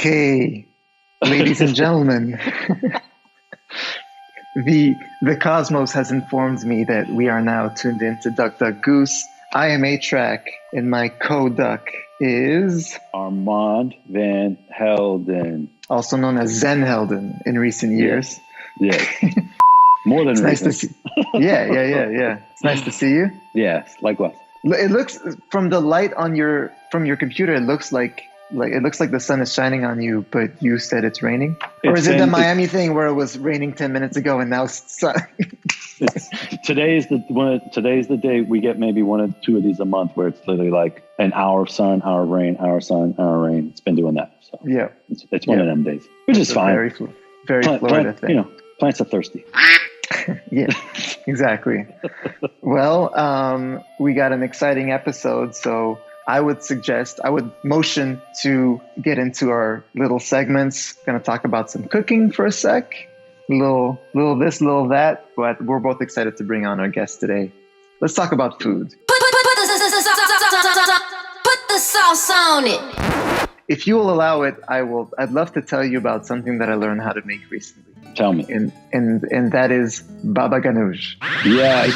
Okay, ladies and gentlemen, the cosmos has informed me that we are now tuned into Duck Duck Goose. I am a-trak, and my co-duck is Armand Van Helden, also known as Zen Helden in recent years. Yes. More than it's recent. Nice to see. Yeah. It's nice to see you. Yes, likewise. It looks from the light on your computer. It looks like the sun is shining on you, but you said it's raining. Or is it the Miami thing where it was raining 10 minutes ago and now it's sun? Today's the day we get maybe one or two of these a month where it's literally like an hour of sun, hour of rain, hour of sun, hour of rain. It's been doing that. So yeah, it's one of them days, which is fine. Very Florida thing. You know, plants are thirsty. Yeah, exactly. Well, we got an exciting episode, so I would motion to get into our little segments. Going to talk about some cooking for a sec, little this, little that, but we're both excited to bring on our guest today. Let's talk about food. Put the sauce on it. If you will allow it, I'd love to tell you about something that I learned how to make recently. Tell me. And that is baba ganoush. Yeah.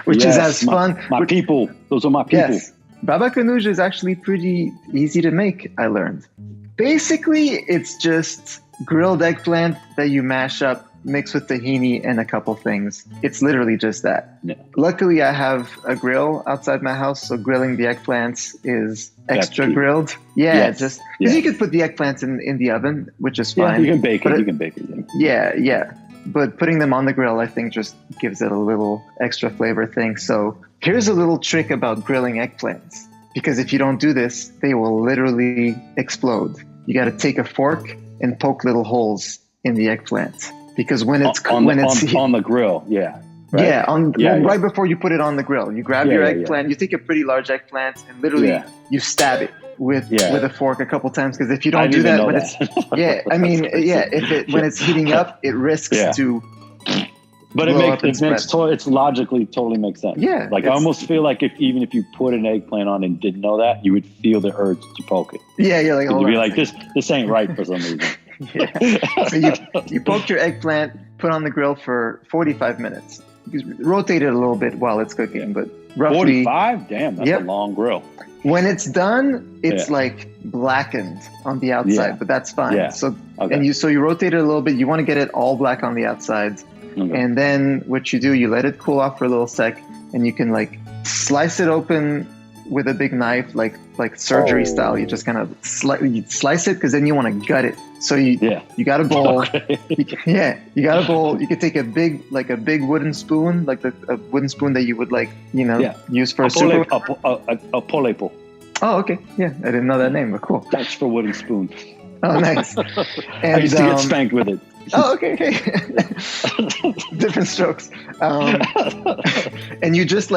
Which is as fun. My people. Those are my people. Yes. Baba ganoush is actually pretty easy to make, I learned. Basically, it's just grilled eggplant that you mash up, mix with tahini and a couple things. It's literally just that. Yeah. Luckily, I have a grill outside my house, so grilling the eggplants is extra grilled. Yeah, yes. Just because you could put the eggplants in the oven, which is fine. Yeah, you can bake it. Yeah. But putting them on the grill, I think, just gives it a little extra flavor thing. So here's a little trick about grilling eggplants, because if you don't do this, they will literally explode. You got to take a fork and poke little holes in the eggplant, because when it's on the grill, right? Right before you put it on the grill, you grab your eggplant. You take a pretty large eggplant and literally you stab it with a fork a couple times, because if you don't do that when it's heating up, it risks to. But it's logically totally makes sense. Yeah, like I almost feel like even if you put an eggplant on and didn't know that, you would feel the urge to poke it. Yeah, like you'd be like, this ain't right for some reason. Yeah. So you poke your eggplant, put on the grill for 45 minutes. You rotate it a little bit while it's cooking, but roughly 45. Damn, that's a long grill. When it's done, it's like blackened on the outside, but that's fine. Yeah. So you rotate it a little bit. You want to get it all black on the outside. Okay. And then what you do, you let it cool off for a little sec, and you can like slice it open with a big knife, like surgery style. You just kind of slice it, because then you want to gut it. So you got a bowl. Okay. You got a bowl. You could take a big wooden spoon, like a wooden spoon that you would use for a soup. A polepo. Oh, okay. Yeah, I didn't know that name, but cool. That's for wooden spoon. Oh, nice. And, I used to get spanked with it. Oh, okay. Different strokes. And you just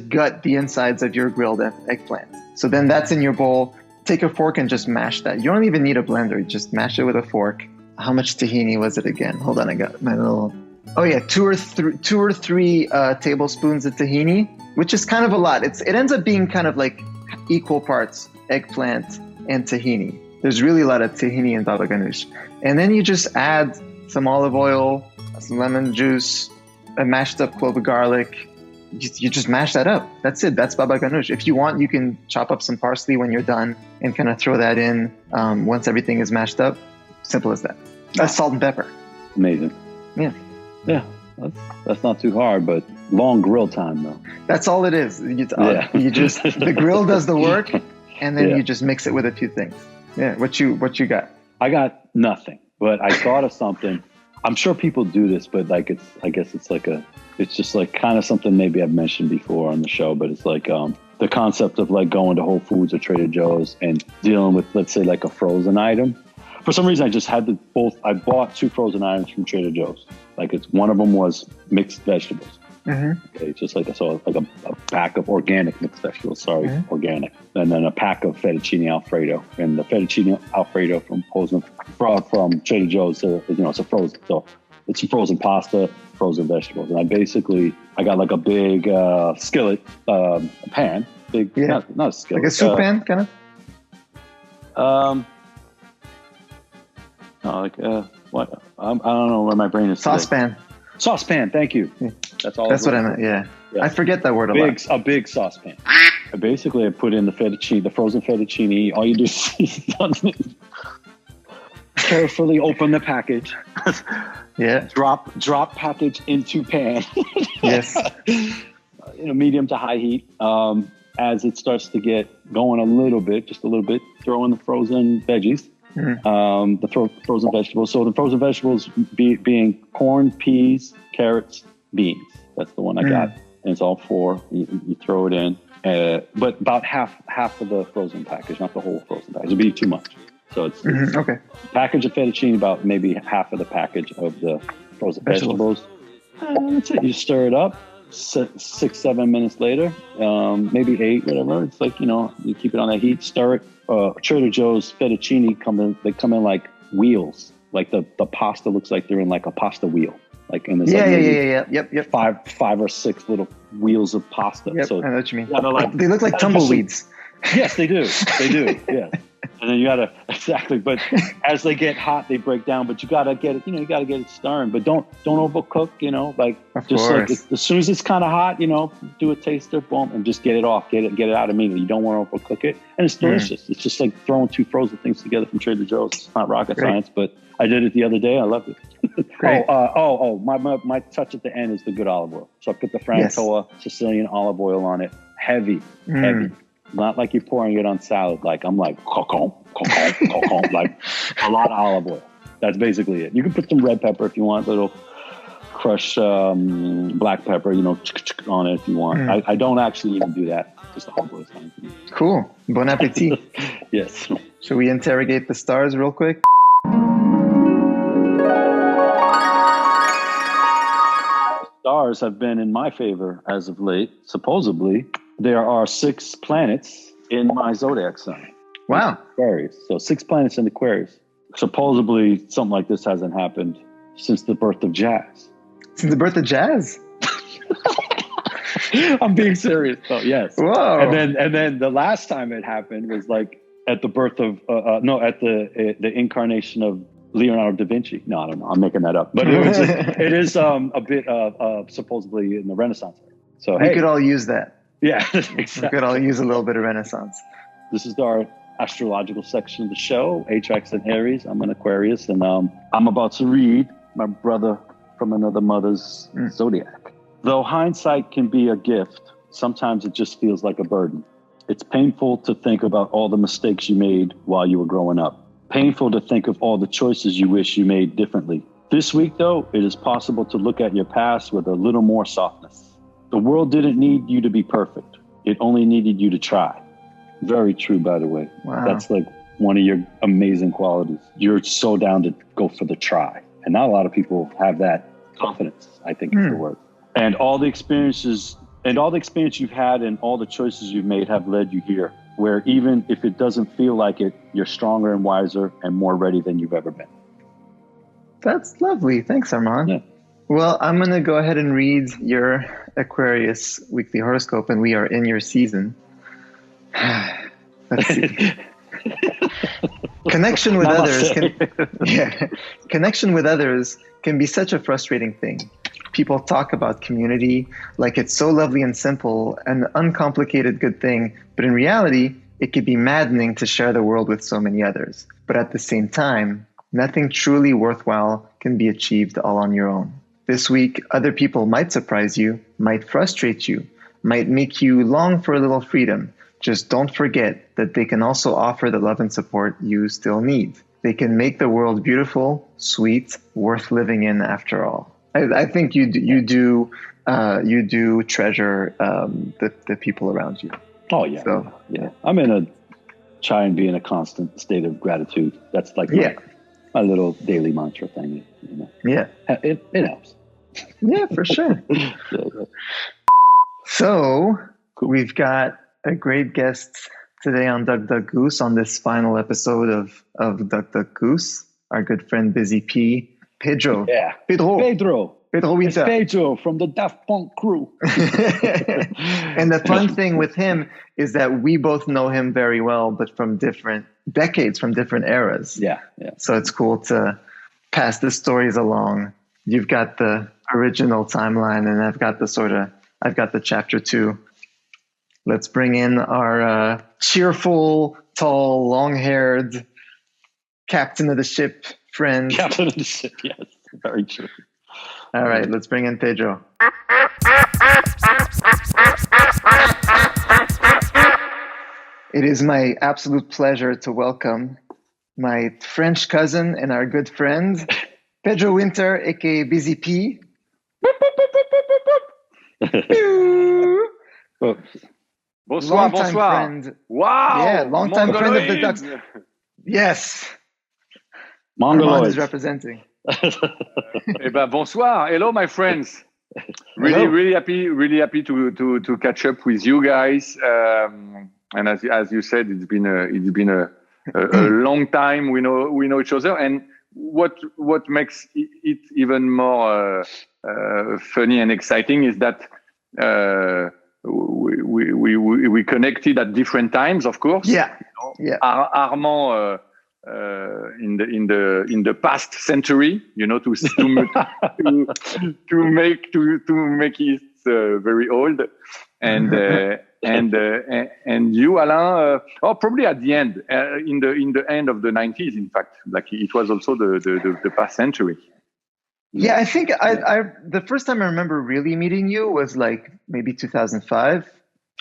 gut the insides of your grilled eggplant. So then that's in your bowl. Take a fork and just mash that. You don't even need a blender. You just mash it with a fork. How much tahini was it again? Hold on, I got my little. Oh yeah, two or three tablespoons of tahini, which is kind of a lot. It ends up being kind of like equal parts eggplant and tahini. There's really a lot of tahini in baba ganoush. And then you just add some olive oil, some lemon juice, a mashed up clove of garlic. You just mash that up. That's it. That's baba ganoush. If you want, you can chop up some parsley when you're done and kind of throw that in once everything is mashed up. Simple as that. That's salt and pepper. Amazing. Yeah. That's not too hard, but long grill time though. That's all it is. You just the grill does the work, and then you just mix it with a few things. Yeah. What you got? I got nothing, but I thought of something. I'm sure people do this, but I guess it's just like kind of something maybe I've mentioned before on the show, but it's like the concept of like going to Whole Foods or Trader Joe's and dealing with, let's say, like a frozen item. For some reason, I just had I bought 2 frozen items from Trader Joe's. Like one of them was mixed vegetables. Mm-hmm. Okay, just like a pack of organic mixed vegetables. Organic, and then a pack of fettuccine Alfredo. And the fettuccine Alfredo from Trader Joe's, it's a frozen. So it's frozen pasta, frozen vegetables, and I got like a big skillet, a pan, not a skillet, like a soup pan, kind of. what? I don't know where my brain is. Saucepan. Saucepan. Thank you. That's all. That's what I meant. Yeah. I forget that word a lot. A big saucepan. Basically, I put in the fettuccine, the frozen fettuccine. All you do is carefully open the package. Yeah. Drop package into pan. Yes. Medium to high heat. As it starts to get going just a little bit, throw in the frozen veggies. The frozen vegetables. So the frozen vegetables being corn, peas, carrots, beans. That's the one I got. And it's all 4. You throw it in. But about half of the frozen package, not the whole frozen package. It'd be too much. So it's okay. Package of fettuccine, about maybe half of the package of the frozen vegetables. That's it. You stir it up. 6-7 minutes later, maybe 8, whatever. It's like, you keep it on that heat, stir it. Trader Joe's fettuccine come in like wheels. Like the pasta looks like they're in like a pasta wheel. Like in this Yep. 5 or 6 little wheels of pasta. Yep, So I know what you mean. They look like tumbleweeds. Yes, they do. Yes. And then you gotta but as they get hot, they break down. But you gotta get it. You gotta get it stirring. But don't overcook. Of just course. like as soon as it's kind of hot, do a taster, boom, and just get it off. Get it out immediately. You don't want to overcook it, and it's delicious. It's just like throwing 2 frozen things together from Trader Joe's. It's not rocket science, but I did it the other day. I loved it. Great. My touch at the end is the good olive oil. So I put the Francoa Sicilian olive oil on it. Heavy. Not like you're pouring it on salad. Like I'm like, like a lot of olive oil. That's basically it. You can put some red pepper if you want, little crushed black pepper, on it if you want. I don't actually even do that. Just olive oil is fine for me. Cool. Bon appetit. Yes. Should we interrogate the stars real quick? Stars have been in my favor as of late. Supposedly, there are 6 planets in my zodiac sign. Wow. Aquarius. So 6 planets in Aquarius. Supposedly, something like this hasn't happened since the birth of jazz. Since the birth of jazz? I'm being serious, though. Yes. Whoa. And then the last time it happened was like at the birth of at the incarnation of Leonardo da Vinci. No, I don't know. I'm making that up. But it is a bit supposedly in the Renaissance. So we could all use that. Yeah, exactly. We could all use a little bit of Renaissance. This is our astrological section of the show, a-traks and Aries. I'm an Aquarius, and I'm about to read my brother from another mother's zodiac. Though hindsight can be a gift, sometimes it just feels like a burden. It's painful to think about all the mistakes you made while you were growing up. Painful to think of all the choices you wish you made differently. This week, though, it is possible to look at your past with a little more softness. The world didn't need you to be perfect. It only needed you to try. Very true, by the way. Wow. That's like one of your amazing qualities. You're so down to go for the try. And not a lot of people have that confidence, I think is the word. And all the experience you've had and all the choices you've made have led you here, where even if it doesn't feel like it, you're stronger and wiser and more ready than you've ever been. That's lovely. Thanks, Armand. Yeah. Well, I'm going to go ahead and read your Aquarius weekly horoscope, and we are in your season. Let's see. Connection with others can be such a frustrating thing. People talk about community like it's so lovely and simple, an uncomplicated good thing, but in reality, it can be maddening to share the world with so many others. But at the same time, nothing truly worthwhile can be achieved all on your own. This week, other people might surprise you, might frustrate you, might make you long for a little freedom. Just don't forget that they can also offer the love and support you still need. They can make the world beautiful, sweet, worth living in after all. I think you do treasure the people around you. Oh yeah, so, yeah. I'm try and be in a constant state of gratitude. That's like my little daily mantra thing. Yeah, it helps. Yeah, for sure. So we've got a great guest today on Duck Duck Goose on this final episode of Duck Duck Goose. Our good friend Busy P, Pedro. Yeah, Pedro. Pedro It's Winter. Pedro from the Daft Punk crew. And the fun thing with him is that we both know him very well, but from different decades, from different eras. Yeah. So it's cool to pass the stories along. You've got the original timeline, and I've got the chapter 2. Let's bring in our cheerful, tall, long-haired captain of the ship friend. Captain of the ship, yes. Very true. All right, let's bring in Pedro. It is my absolute pleasure to welcome my French cousin and our good friend, Pedro Winter, aka Busy P. Bonsoir, Long-time bonsoir. friend. Wow. Yeah, long-time friend of the Ducks. Mongoloids. Yes. Armand is Mongoloids. representing. Eh ben, bonsoir. Hello, my friends. Hello. Really happy to catch up with you guys. And as you said, it's been a long time. We know each other, and what makes it even more funny and exciting is that we connected at different times, of course. Yeah. Armand in the past century, to make it very old, and you, Alain, probably at the end, in the end of the 90s, in fact, like it was also the past century. Yeah, I think I the first time I remember really meeting you was like maybe 2005.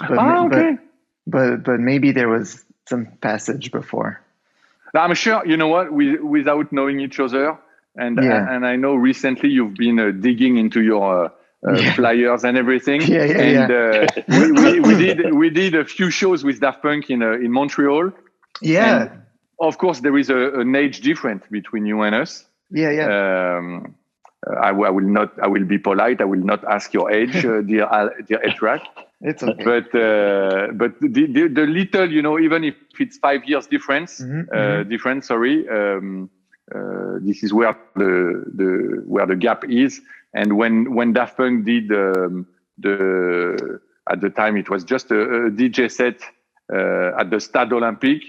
Okay. But maybe there was some passage before. I'm sure, you know what, without knowing each other, and I know recently you've been digging into your flyers and everything. We did a few shows with Daft Punk in Montreal. Yeah. And of course, there is an age difference between you and us. I will be polite. I will not ask your age, dear a-trak. It's okay. But the little, even if it's 5 years difference, this is where the gap is. And when Daft Punk did at the time, it was just a DJ set at the Stade Olympique.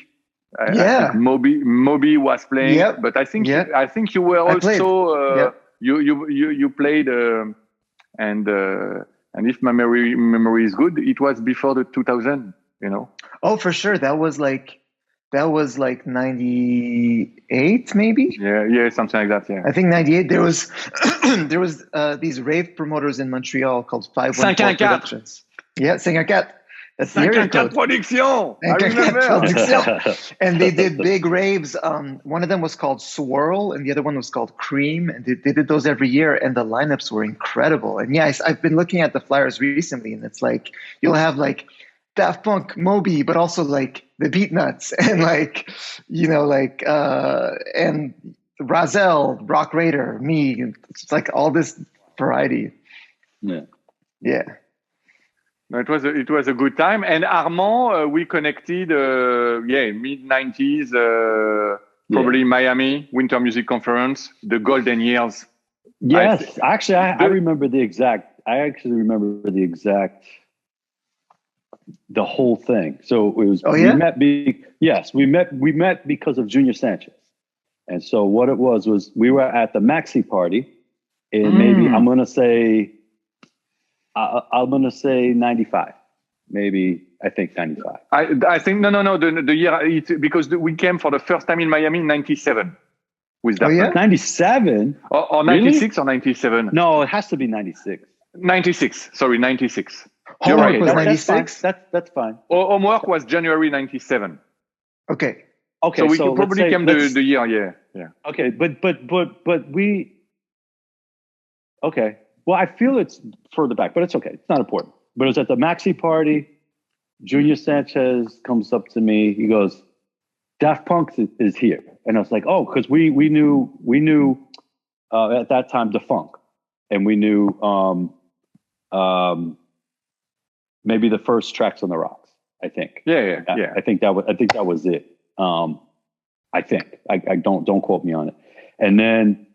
I think Moby was playing, but I think you were also you played, and if my memory is good, it was before the 2000. Oh, for sure. That was like 98, maybe. Yeah, something like that. Yeah, I think 98. There was these rave promoters in Montreal called 514 Productions. Yeah, 514. That's the area code. Production. I remember. And they did big raves. One of them was called Swirl, and the other one was called Cream. And they did those every year, and the lineups were incredible. And I've been looking at the flyers recently, and it's like you'll have like Daft Punk, Moby, but also like the Beatnuts, and and Razel, Rock Raider, me. It's like all this variety. Yeah. No, it was a good time. And Armand, we connected, mid 90s, probably Miami Winter Music Conference, the golden years. Yes, actually, I remember the exact. The whole thing. So it was. We met because of Junior Sanchez, and so what it was we were at the Maxi party, and maybe I'm gonna say 95. Maybe I think 95. I think no. The year because we came for the first time in Miami in 97 with that. 97 or 96 or 97. No, it has to be 96. 96. Sorry, 96. Homework was 96. That's fine. Homework was January 97. Okay. So we probably came the year. Yeah. Okay, but we. Okay. Well, I feel it's further back, but it's okay. It's not important. But it was at the Maxi party. Junior Sanchez comes up to me. He goes, Daft Punk is here. And I was like, oh, because we knew at that time Defunk. And we knew maybe the first Tracks on the Rocks, I think. Yeah. I think that was it. I think. I don't quote me on it. And then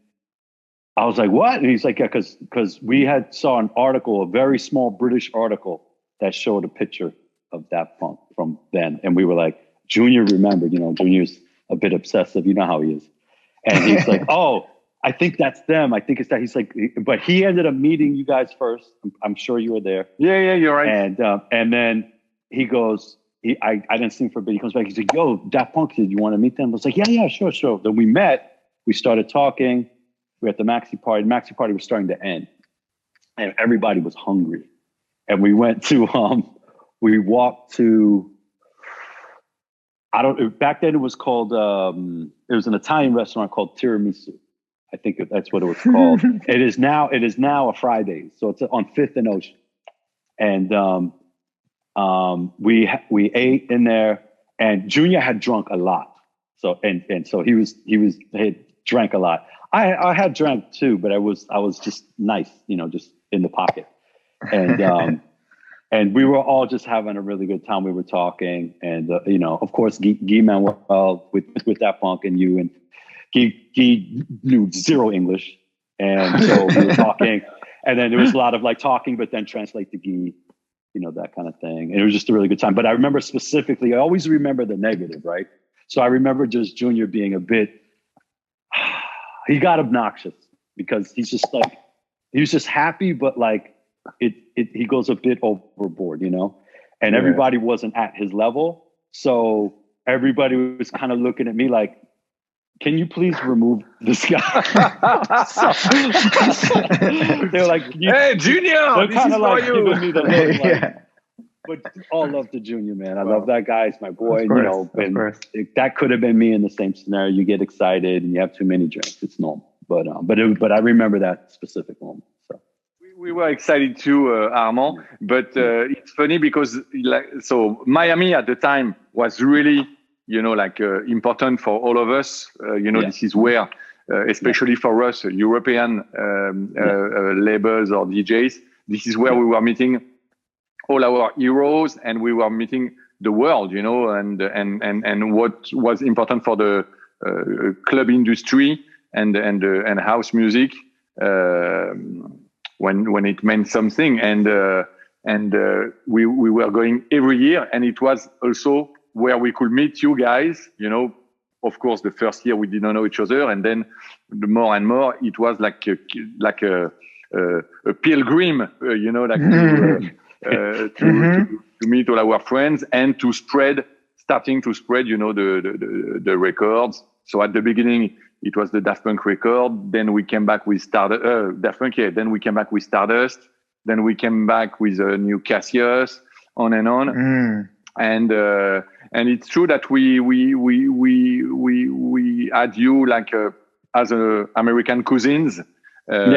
I was like, what? And he's like, yeah, because we had saw an article, a very small British article that showed a picture of Daft Punk from then. And we were like, Junior remembered, Junior's a bit obsessive. You know how he is. And he's like, oh, I think that's them. I think it's that. He's like, but he ended up meeting you guys first. I'm sure you were there. Yeah, you're right. And then he goes, I didn't see him for a bit. He comes back. He's like, yo, Daft Punk, did you want to meet them? I was like, yeah, sure. Then we met. We started talking. We were at the Maxi party. The Maxi party was starting to end. And everybody was hungry. And we went to, we walked to, back then it was called, it was an Italian restaurant called Tiramisu. I think that's what it was called. It is now a Fridays. So it's on 5th and Ocean. And we ate in there, and Junior had drunk a lot. So, and so he had drank a lot. I had drank too, but I was just nice, just in the pocket. And, and we were all just having a really good time. We were talking, and of course, Guy Manuel with Daft Punk and you, and Guy knew zero English, and so we were talking, and then there was a lot of like talking, but then translate to Guy, that kind of thing. And it was just a really good time. But I remember specifically, I always remember the negative, right? So I remember just Junior being a bit, he got obnoxious because he's just like, he was just happy, but like he goes a bit overboard, and everybody wasn't at his level. So everybody was kind of looking at me like, can you please remove this guy? They're like, hey, Junior, this is for you. Giving me the look, like, but all love to Junior, man. I love that guy. He's my boy. That could have been me in the same scenario. You get excited and you have too many drinks. It's normal. But I remember that specific moment. So we were excited too, Armand. But it's funny because so Miami at the time was really important for all of us. This is where, especially for us, European labels or DJs, this is where we were meeting all our heroes, and we were meeting the world, and what was important for the club industry and house music when it meant something, and we were going every year, and it was also where we could meet you guys. Of course, the first year we didn't know each other, and then the more and more it was like a pilgrim, to meet all our friends and to starting to spread, the records. So at the beginning it was the Daft Punk record. Then we came back with Daft Punk. Yeah. Then we came back with Stardust. Then we came back with new Cassius, on and on. And it's true that we had you like as American cousins. And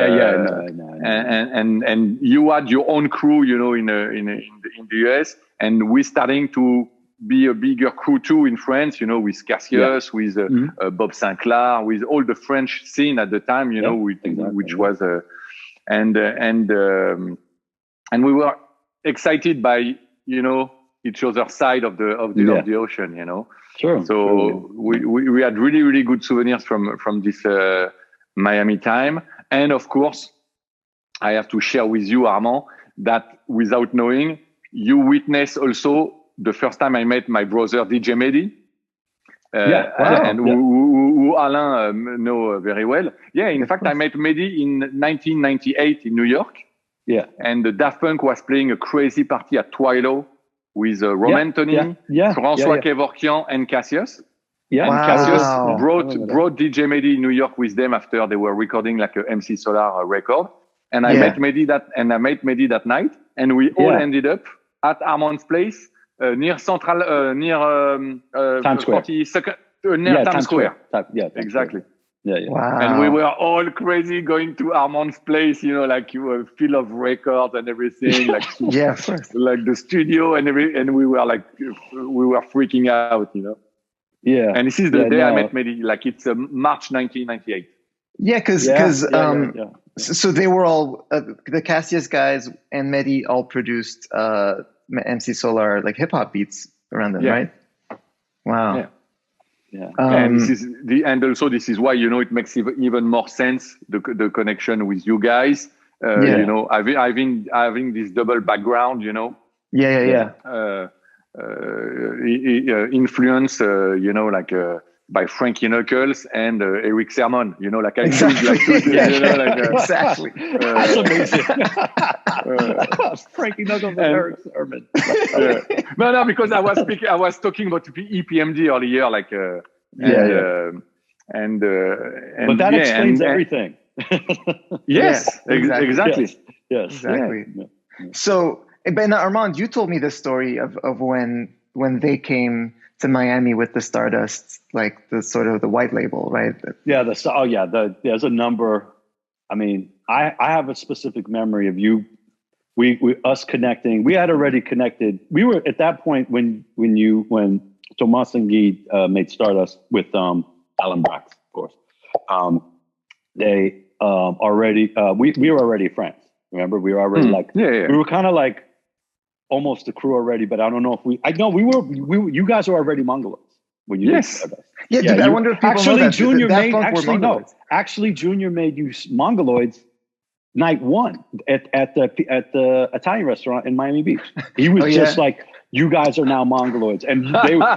you had your own crew, in the US, and we're starting to be a bigger crew too in France, with Cassius, with Bob Sinclair, with all the French scene at the time, which was and we were excited by each other's side of the ocean, Sure. So we had really, really good souvenirs from this Miami time. And of course, I have to share with you, Armand, that without knowing, you witnessed also the first time I met my brother DJ Mehdi, who Alain know very well. Yeah, in fact, I met Mehdi in 1998 in New York. Yeah, and the Daft Punk was playing a crazy party at Twilo with Romain Tony, François Kevorkian, and Cassius. Yeah, and Cassius brought DJ Mehdi in New York with them after they were recording like a MC Solar record. And I met Mehdi that night, and we all ended up at Armand's place near Central, near Times Square. Near Times Square. Exactly. Yeah. Wow. And we were all crazy going to Armand's place, like you were full of records and everything, like like the studio and and we were freaking out, Yeah. And this is the day I met Mehdi, like it's March 1998. Yeah, because so they were all the Cassius guys and Mehdi all produced MC Solar like hip hop beats around them, right? Wow. Yeah. And also this is why, you know, it makes even more sense, the connection with you guys, you know, having this double background, you know, influence, you know, like by Frankie Knuckles and Eric Sermon, you know, like I choose, like, you know, like exactly. That's amazing. Frankie Knuckles and Eric Sermon. No, because I was talking about EPMD earlier, like, but that explains everything. Yes, exactly. Yes. Exactly. Yeah. So, but Armand, you told me the story of when they came to Miami with the Stardust, like the sort of the white label, right? Yeah. There's a number. I mean, I have a specific memory of you. Us connecting. We had already connected. We were at that point when Thomas and Guy made Stardust with Alan Brax, of course. They already we were already friends. Remember, we were already we were kind of like almost a crew already. But I don't know if we were. You guys were already mongoloids when you did Stardust. Yeah, dude, I wonder if people know that. Junior made Junior made you mongoloids night one at the Italian restaurant in Miami Beach. He was just like, you guys are now mongoloids, and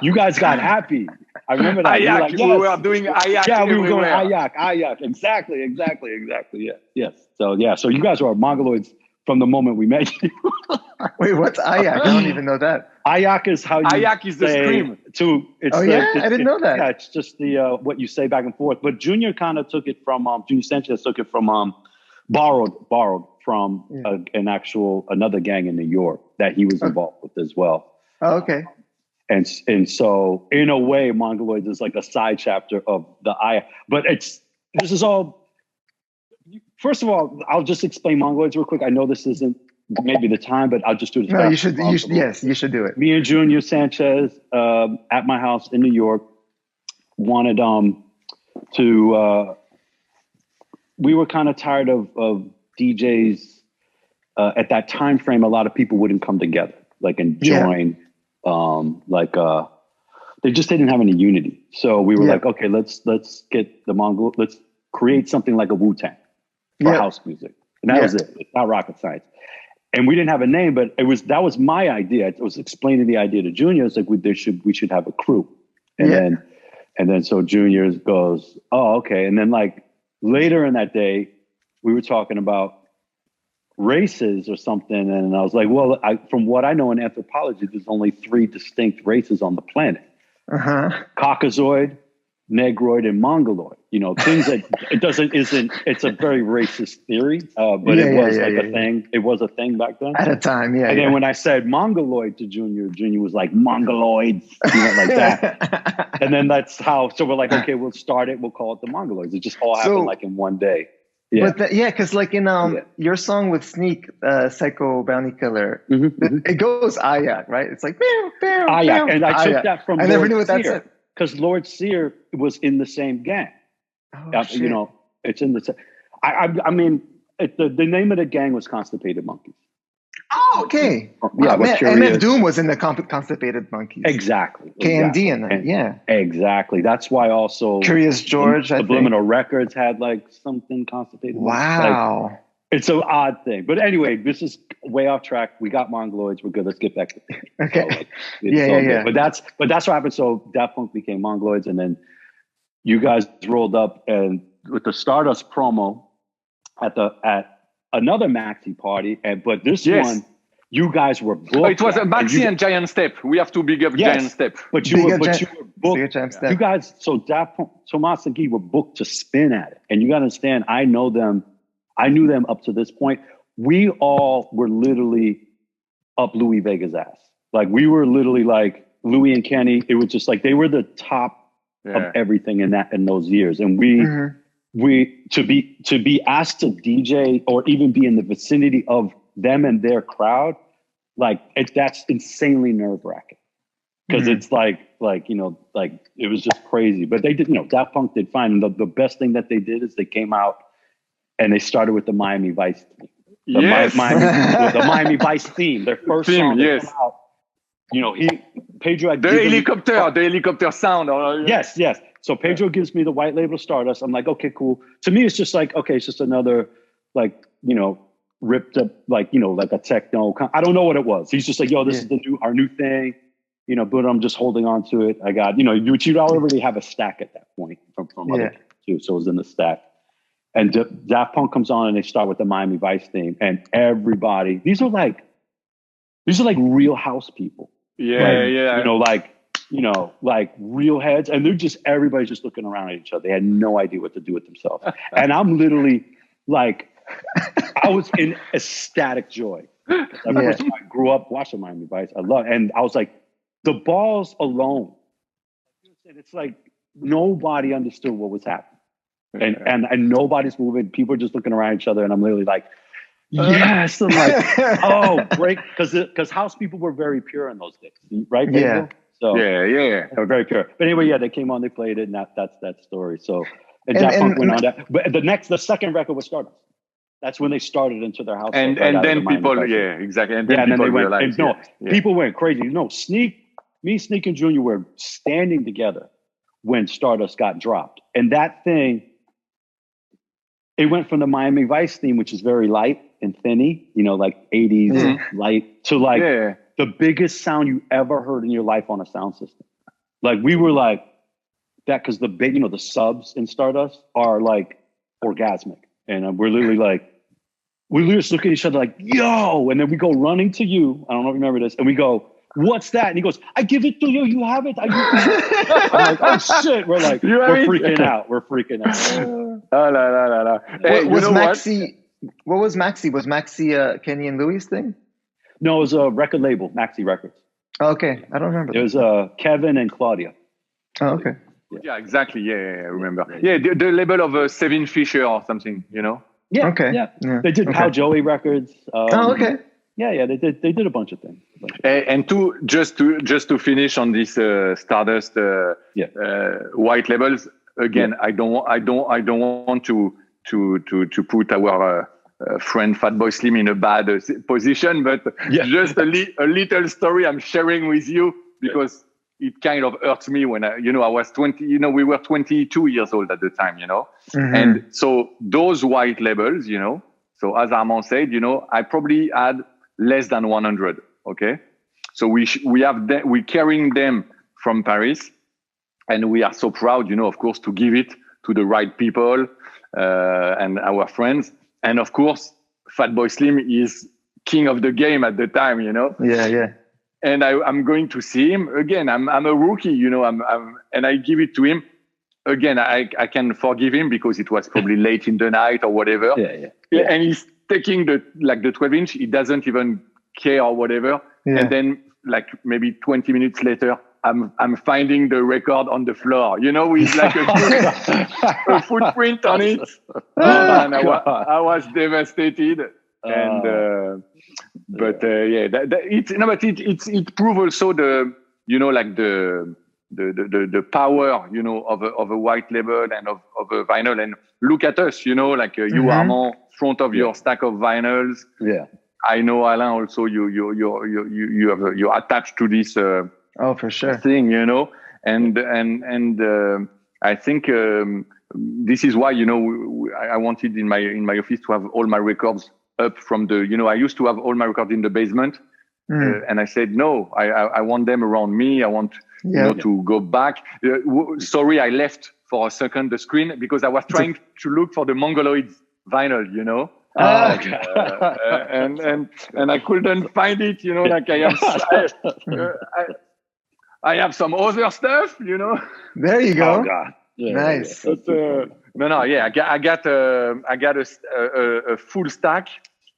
you guys got happy. I remember that. Ayak, like, yes. We were doing Ayak. Yeah, we were going Ayak. Exactly. Yeah. Yes. So you guys are mongoloids from the moment we met you. Wait, what's Ayak? I don't even know that. Ayak is how you Ayak is the scream. I didn't know that. Yeah, it's just the what you say back and forth. But Junior kind of took it from Junior Sanchez took it from borrowed from another gang in New York that he was involved with as well. Oh, okay. And so in a way, Mongoloids is like a side chapter of the Ayak. But this is all. First of all, I'll just explain Mongoloids real quick. I know this isn't maybe the time, but I'll just do it. No, you should. Yes, you should do it. Me and Junior Sanchez at my house in New York wanted to. We were kind of tired of DJs at that time frame. A lot of people wouldn't come together, like and join. They just didn't have any unity. So we were like, okay, let's get the Mongol. Let's create something like a Wu-Tang for house music, and that was it. It's not rocket science. And we didn't have a name, but that was my idea. I was explaining the idea to Junior. It's like we should have a crew, and then so Junior goes, oh, okay, and then like. Later in that day, we were talking about races or something, and I was like, well, from what I know in anthropology, there's only 3 distinct races on the planet. Caucasoid, Negroid, and Mongoloid. You know, things that it's a very racist theory, but it was a thing. It was a thing back then. At a time, And then when I said Mongoloid to Junior was like, Mongoloids, like that. And then that's how, so we're like, okay, we'll start it. We'll call it the Mongoloids. It just all happened like in one day. Yeah. But because like in your song with Sneak, Psycho Bounty Killer, it goes Ayak, right? It's like, Ayak. And I took that from I never knew what that said. Because Lord Sear was in the same gang. Shit. You know, it's in the same. I mean, the name of the gang was Constipated Monkeys. Oh, okay. Yeah, MF Doom was in the Constipated Monkeys. Exactly. KMD in that, Exactly. That's why also Curious George, Subliminal Records had like something Constipated. Wow. Like, it's an odd thing. But anyway, this is way off track. We got Mongoloids. We're good. Let's get back to it. Okay. So, yeah. But that's what happened. So Daft Punk became Mongoloids, and then you guys rolled up and with the Stardust promo at another Maxi party, but this one, you guys were booked. Oh, it was a Maxi and Giant Step. We have to big up Giant Step. But you were booked. You guys, so Daft Punk, Thomas and Guy were booked to spin at it. And you got to understand, I knew them up to this point. We all were literally up Louis Vega's ass. Like we were literally like Louis and Kenny. It was just like they were the top of everything in those years. And we to be asked to DJ or even be in the vicinity of them and their crowd, like that's insanely nerve-wracking. Because it's like you know, like it was just crazy. But they did, you know, Daft Punk did fine. And the best thing that they did is they came out and they started with the Miami Vice theme. The Miami Vice theme, their first song. Yes. Out, Pedro had The helicopter sound. Yes. So Pedro gives me the white label Stardust. I'm like, okay, cool. To me, it's just like, okay, it's just another, like, ripped up, like, like a techno. I don't know what it was. He's just like, yo, this is our new thing, but I'm just holding on to it. I got, you'd already have a stack at that point from other people too. So it was in the stack. And Daft Punk comes on and they start with the Miami Vice theme. And everybody, these are like real house people. Like real heads, and everybody's just looking around at each other. They had no idea what to do with themselves. And I'm literally like, I was in ecstatic joy. I grew up watching Miami Vice. And I was like, the balls alone. It's like nobody understood what was happening, and nobody's moving. People are just looking around each other, and I'm literally like, yes, I'm like, oh, great, because house people were very pure in those days, right? Yeah. So they were very pure. But anyway, they came on, they played it, and that's that story. So Daft Punk went on that. But the second record was Stardust. That's when they started into their house. And then people, exactly. And then people realized, people went crazy. Sneak and Junior were standing together when Stardust got dropped, and that thing. It went from the Miami Vice theme, which is very light and thinny, like 80s light, to like the biggest sound you ever heard in your life on a sound system. Like we were like that because the big, the subs in Stardust are like orgasmic. And we're literally just looking at each other like, yo, and then we go running to you. I don't know if you remember this. And we go, what's that? And he goes, I give it to you. You have it. I'm like, oh shit. We're like, we're freaking out. We're freaking out. La. Hey, was Maxi? What was Maxi? Was Maxi Kenny and Louis thing? No, it was a record label, Maxi Records. Oh, okay, I don't remember. It was Kevin and Claudia. Oh, okay. Yeah, exactly. Yeah, I remember. Yeah, the label of Sevin Fisher or something. Yeah. Okay. Yeah. They did Pal Joey Records. Okay. Yeah. They did a bunch of things. And just to finish on this Stardust white labels again. I don't want to put our friend Fatboy Slim in a bad position, but just a little story I'm sharing with you because it kind of hurts me when I was 20. We were 22 years old at the time. And so those white labels, So as Armand said, I probably had less than 100. Okay, so we're carrying them from Paris, and we are so proud, of course, to give it to the right people and our friends. And of course, Fatboy Slim is king of the game at the time, Yeah. And I'm going to see him again. I'm a rookie, and I give it to him. Again, I can forgive him because it was probably late in the night or whatever. Yeah. And he's taking the 12-inch. He doesn't even care or whatever. Yeah. And then maybe 20 minutes later, I'm finding the record on the floor, with a footprint on it. And I was devastated. And it proved also the power, of a white label and of a vinyl. And look at us, you are more front of your stack of vinyls. Yeah. I know, Alain, also you're attached to this for sure thing, and I think this is why I wanted in my office to have all my records up from the I used to have all my records in the basement, and I said no, I want them around me. I want to go back. Sorry, I left for a second the screen because I was trying to look for the Mongoloids vinyl, and I couldn't find it, I have some other stuff, There you go. Oh God, nice. But, I got a full stack,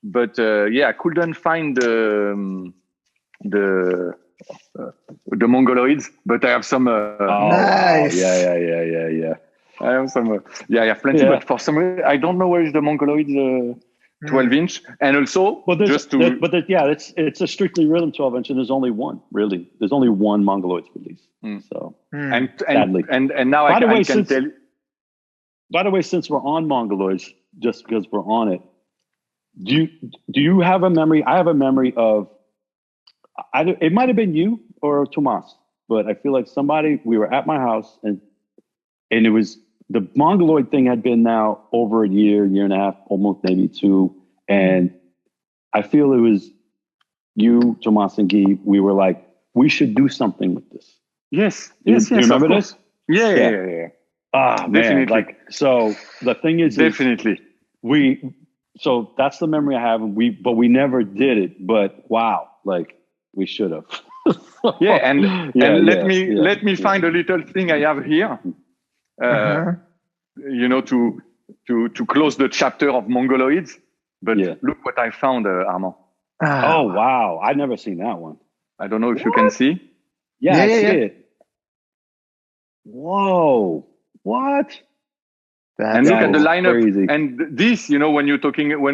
but I couldn't find the Mongoloids, but I have some. Nice. Yeah. I have some. I have plenty, but for some reason, I don't know where is the Mongoloids 12-inch, and also it's a strictly rhythm 12-inch, and there's only one really. There's only one Mongoloids release. So and now I can tell. By the way, since we're on Mongoloids, just because we're on it, do you have a memory? I have a memory of it might have been you or Tomas, but I feel like we were at my house and it was, the mongoloid thing had been now over a year and a half, almost maybe 2. And I feel it was you, Tomas and Guy, we were like, we should do something with this. Yes. Do you remember this? Yeah. Ah, man. Definitely. Like, so the thing is, definitely. So that's the memory I have. But we never did it. But wow, like we should have. Yeah, and let me find a little thing I have here. You know, to close the chapter of mongoloids. But look what I found, Armand. Oh wow, I've never seen that one. I don't know if you can see. Yeah, I see it. Whoa, what? And look at the lineup. Crazy. And this, you know, when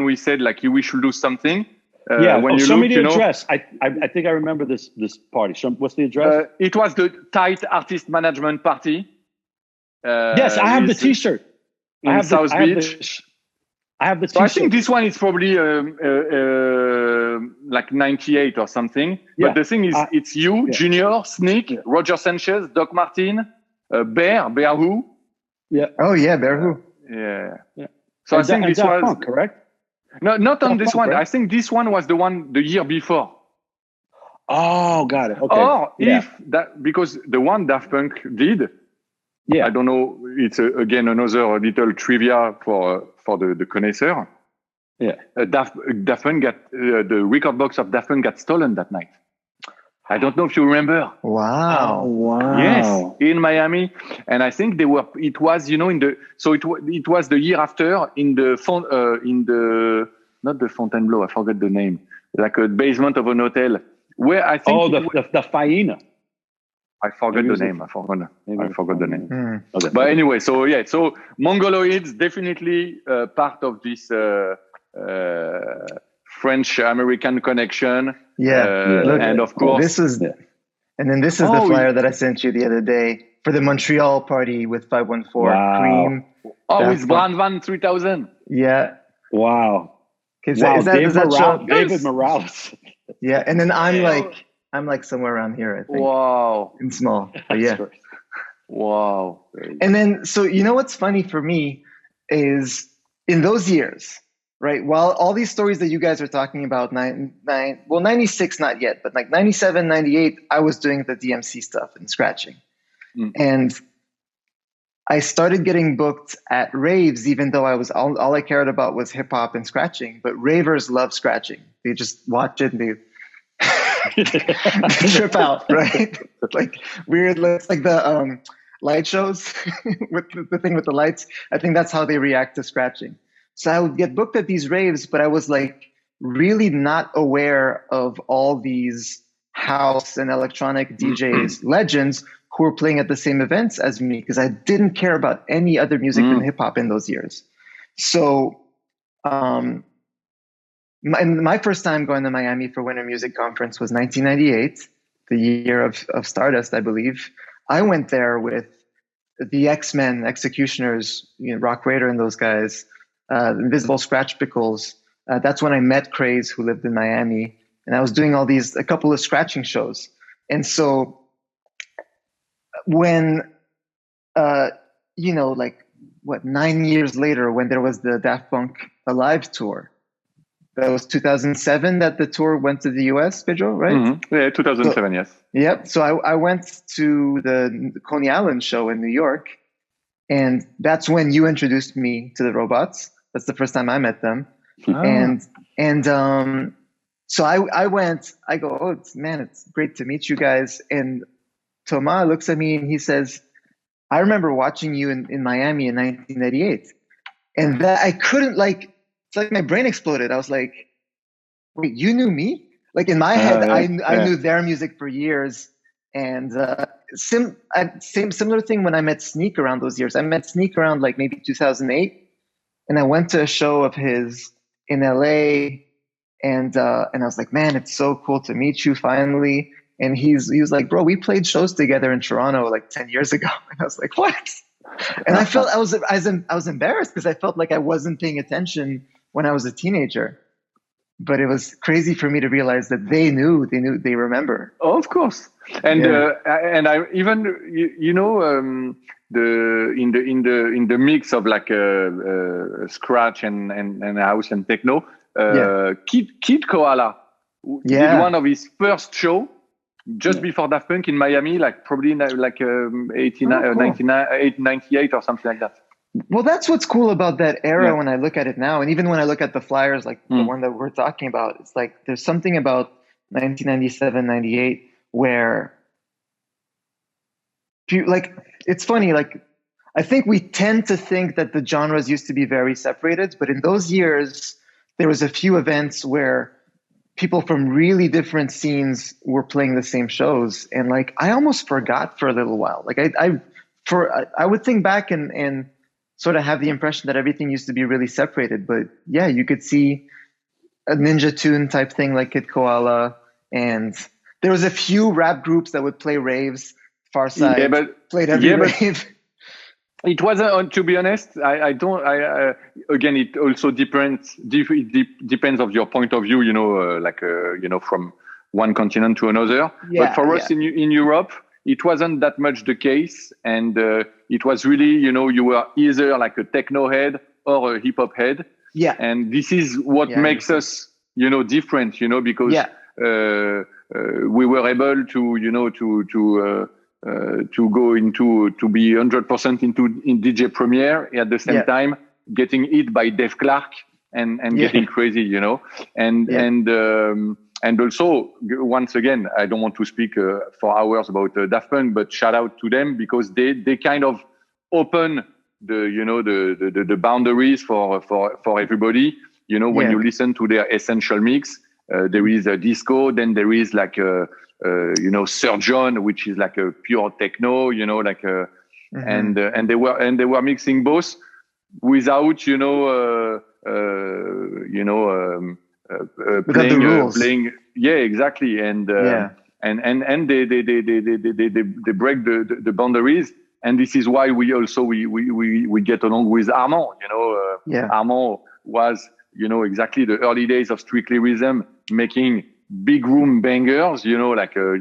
we said like we should do something. When you show me the address. I think I remember this party. What's the address? It was the Tight Artist Management Party. Yes, I have the T-shirt. I have South Beach. I have the T-shirt. So I think this one is probably like 98 or something. Yeah. But the thing is, it's you, Junior, Sneak, Roger Sanchez, Doc Martin, Bear who? Yeah. Oh yeah, Bear who? Yeah. So I think this was Punk, correct. No, not on this one. Right? I think this one was the one the year before. Oh, got it. Okay. Or if that, because the one Daft Punk did. Yeah. I don't know. It's again another little trivia for the connoisseur. Yeah. Daft Punk got the record box of Daft Punk got stolen that night. I don't know if you remember. Wow. Oh, wow. Yes, in Miami. And I think it was, you know, it was the year after in the, not the Fontainebleau, I forgot the name, like a basement of an hotel where I think. The Faina. I forgot the name. I forgot the name. Okay. But anyway, so mongoloids definitely part of this French-American connection. Look, and of course, and then this is the flyer that I sent you the other day for the Montreal party with 514 Cream. Oh, it's Brand Van 3000. Yeah. Wow. Is that David Morales. Yeah, and then I'm like somewhere around here, I think. Wow. In small, but yeah. Wow. And then, so you know what's funny for me is in those years, right? While all these stories that you guys are talking about, 96, not yet, but like 97, 98, I was doing the DMC stuff and scratching. And I started getting booked at raves, even though I was all I cared about was hip hop and scratching. But ravers love scratching. They just watch it and they trip out, right? Like weird, it's like the light shows with the thing with the lights. I think that's how they react to scratching. So I would get booked at these raves, but I was like really not aware of all these house and electronic DJs, legends who were playing at the same events as me, because I didn't care about any other music than hip hop in those years. So my first time going to Miami for Winter Music Conference was 1998, the year of Stardust, I believe. I went there with the X-Men, Executioners, Rock Raider and those guys, Invisible Scratch Pickles. That's when I met Craze, who lived in Miami. And I was doing a couple of scratching shows. And so when, 9 years later, when there was the Daft Punk Alive tour, that was 2007 that the tour went to the US, Pedro, right? Mm-hmm. Yeah, 2007, yes. Yep. So I went to the Coney Island show in New York, and that's when you introduced me to the Robots. That's the first time I met them. Oh. And so I went, I go, it's great to meet you guys. And Thomas looks at me and he says, I remember watching you in Miami in 1988. And that I couldn't it's like my brain exploded. I was like, wait, you knew me? Like in my head, I knew their music for years. And similar thing when I met Sneak around those years. I met Sneak around like maybe 2008. And I went to a show of his in LA. And I was like, man, it's so cool to meet you finally. And he was like, bro, we played shows together in Toronto like 10 years ago. And I was like, what? And I felt I was embarrassed because I felt like I wasn't paying attention when I was a teenager. but it was crazy for me to realize that they remember. Of course, and I even in the mix of like scratch and house and techno, Kid Koala did one of his first show just before Daft Punk in Miami, like probably like 98 or something like that. Well, that's what's cool about that era when I look at it now. And even when I look at the flyers, like the one that we're talking about, it's like there's something about 1997, 98 where like, it's funny, like I think we tend to think that the genres used to be very separated, but in those years, there was a few events where people from really different scenes were playing the same shows. And like, I almost forgot for a little while. Like I would think back and sort of have the impression that everything used to be really separated. But yeah, you could see a Ninja Tune type thing like Kid Koala. And there was a few rap groups that would play raves. Farside played every rave. It wasn't, to be honest, I don't, again, it also depends of your point of view, from one continent to another. But for us in Europe, it wasn't that much the case. And it was really, you were either like a techno head or a hip hop head. Yeah. And this is what makes us, different, because we were able to go to be 100% in DJ Premiere at the same time, getting hit by Dave Clark and getting crazy, and also once again, I don't want to speak for hours about Daft Punk, but shout out to them because they kind of open the boundaries for everybody. When you listen to their essential mix, there is a disco, then there is like Surgeon, which is like a pure techno, and they were mixing both without playing. Yeah, exactly. And they break the boundaries. And this is why we get along with Armand. Armand was, exactly the early days of Strictly Rhythm, making big room bangers, like for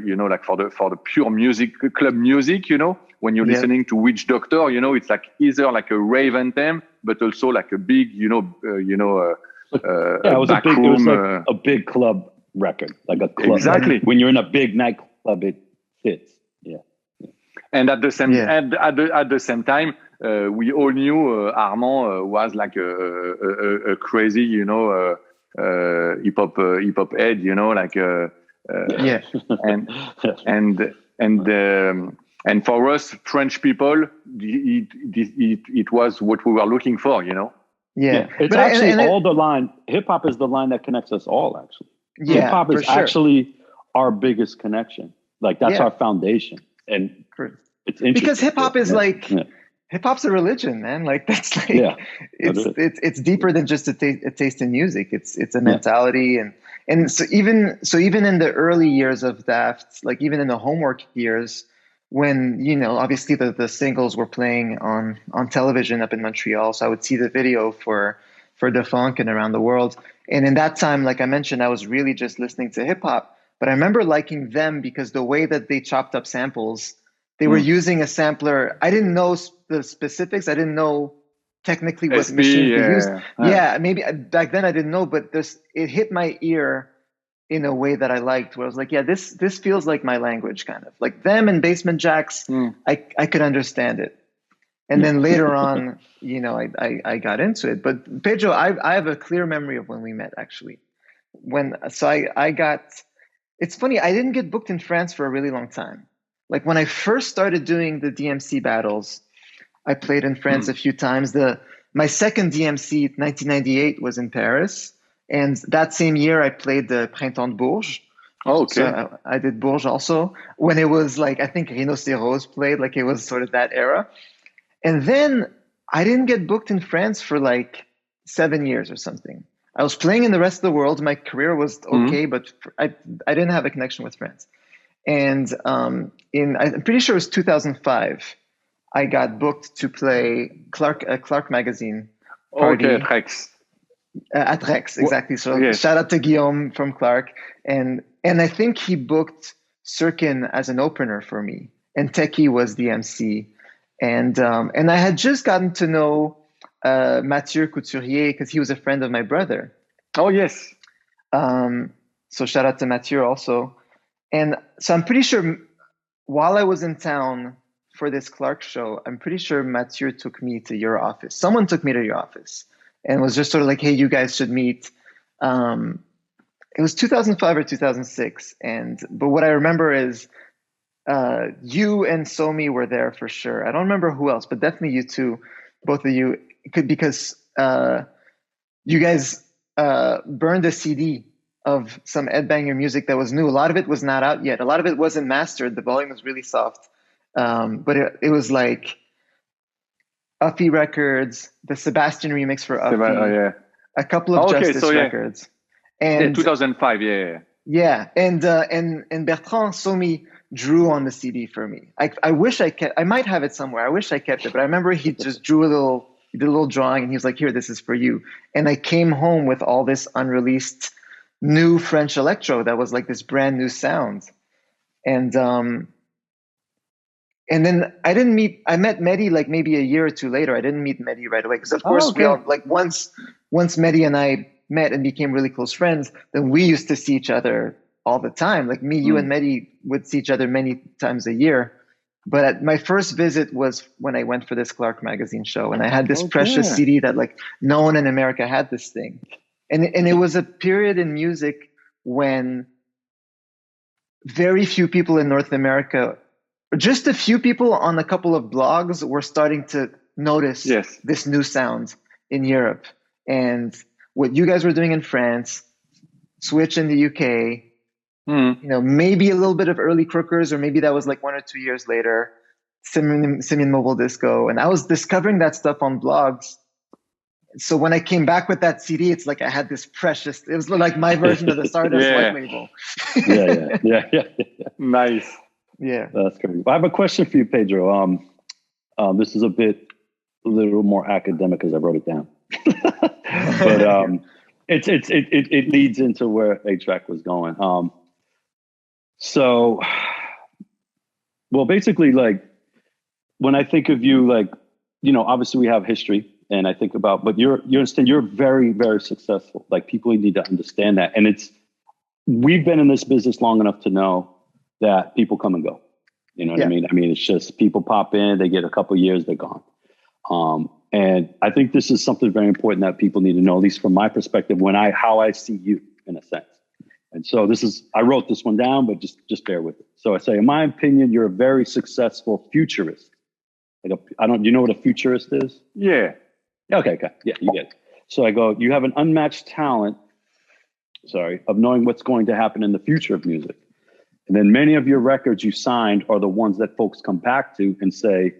the pure music, club music, when you're listening to Witch Doctor, it's like either like a rave anthem, but also like a big, it was a big club record, like a club. Exactly. When you're in a big nightclub, it fits. Yeah. And at the same time, we all knew Armand was like a crazy, hip hop head, and for us French people, it was what we were looking for, It's all the line. Hip hop is the line that connects us all, actually. Hip hop is actually our biggest connection. Like that's our foundation, and it's interesting because hip hop is hip hop's a religion, man. Like that's like it's deeper than just a taste in music. It's a mentality, and so even in the early years of Daft, like even in the homework years, when obviously the singles were playing on television up in Montreal, so I would see the video for the funk and around the world. And in that time, like I mentioned, I was really just listening to hip hop, but I remember liking them because the way that they chopped up samples. They were using a sampler. I didn't know the specifics. I didn't know technically what machines they used. Maybe back then I didn't know, but it hit my ear in a way that I liked, where I was like, this feels like my language, kind of. Like them and Basement Jacks, I could understand it. And then later on, I got into it. But Pedro, I have a clear memory of when we met, actually. It's funny, I didn't get booked in France for a really long time. Like when I first started doing the DMC battles, I played in France a few times. My second DMC, 1998, was in Paris. And that same year, I played the Printemps de Bourges. Oh, okay. So I did Bourges also, when it was like, I think Rhinocéros played, like it was sort of that era. And then I didn't get booked in France for like 7 years or something. I was playing in the rest of the world. My career was okay, but I didn't have a connection with France. And I'm pretty sure it was 2005, I got booked to play Clark magazine party. Okay, Trex. a-trak, exactly. So Yes. shout out to Guillaume from Clark, and I think he booked Sirkin as an opener for me, and Teki was the MC, and I had just gotten to know Mathieu Couturier because he was a friend of my brother. Oh yes. So shout out to Mathieu also, and so I'm pretty sure while I was in town for this Clark show, I'm pretty sure Mathieu took me to your office. Someone took me to your office and was just sort of like, hey, you guys should meet. It was 2005 or 2006. But what I remember is you and Somi were there for sure. I don't remember who else, but definitely you two, both of you, because you guys burned a CD of some Ed Banger music that was new. A lot of it was not out yet. A lot of it wasn't mastered. The volume was really soft. But it was like Uffy Records, the Sebastian remix for Uffy, a couple of Justice records, and 2005, yeah, and Bertrand Somi drew on the CD for me. I wish I kept. I might have it somewhere. I wish I kept it, but I remember he just drew he did a little drawing, and he was like, "Here, this is for you." And I came home with all this unreleased new French electro that was like this brand new sound, and then I met Mehdi like maybe a year or two later. I didn't meet Mehdi right away because of course we all like once Mehdi and I met and became really close friends, then we used to see each other all the time. Like me, you and Mehdi would see each other many times a year. But my first visit was when I went for this Clark magazine show, and I had this precious CD that like no one in America had this thing. And it was a period in music when very few people in North America, just a few people on a couple of blogs were starting to notice this new sound in Europe. And what you guys were doing in France, Switch in the UK, you know, maybe a little bit of early Crookers, or maybe that was like 1 or 2 years later, Simian Mobile Disco. And I was discovering that stuff on blogs. So when I came back with that CD, it's like I had this precious, it was like my version of the Stardust white label. Yeah. Nice. Yeah. That's great. I have a question for you, Pedro. This is a little more academic as I wrote it down. But it leads into where a-trak was going. Well, basically, like, when I think of you, like, you know, obviously we have history, and I think about, but you understand, you're very, very successful. Like, people need to understand that. And we've been in this business long enough to know that people come and go. You know what I mean? I mean, it's just people pop in, they get a couple of years, they're gone. And I think this is something very important that people need to know, at least from my perspective, how I see you, in a sense. And so I wrote this one down, but just bear with it. So I say, in my opinion, you're a very successful futurist. Do you know what a futurist is? Yeah. Okay. Yeah, you get it. So I go, you have an unmatched talent, of knowing what's going to happen in the future of music. And then many of your records you signed are the ones that folks come back to and say,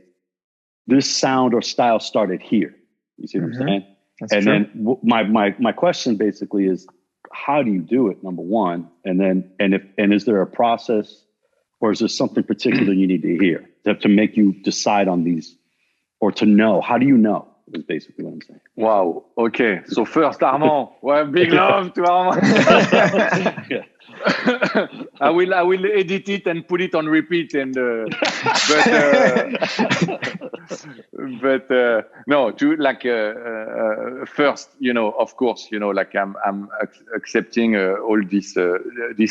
this sound or style started here. You see what I'm saying? That's true. Then my question basically is, how do you do it? Number one, and is there a process, or is there something particular you need to hear to make you decide on these, or to know? How do you know? Is basically what I'm saying. Wow. Okay. So first, Armand, well, big love to Armand. I will edit it and put it on repeat, and but no, to like first, you know, of course, you know, like I'm accepting all this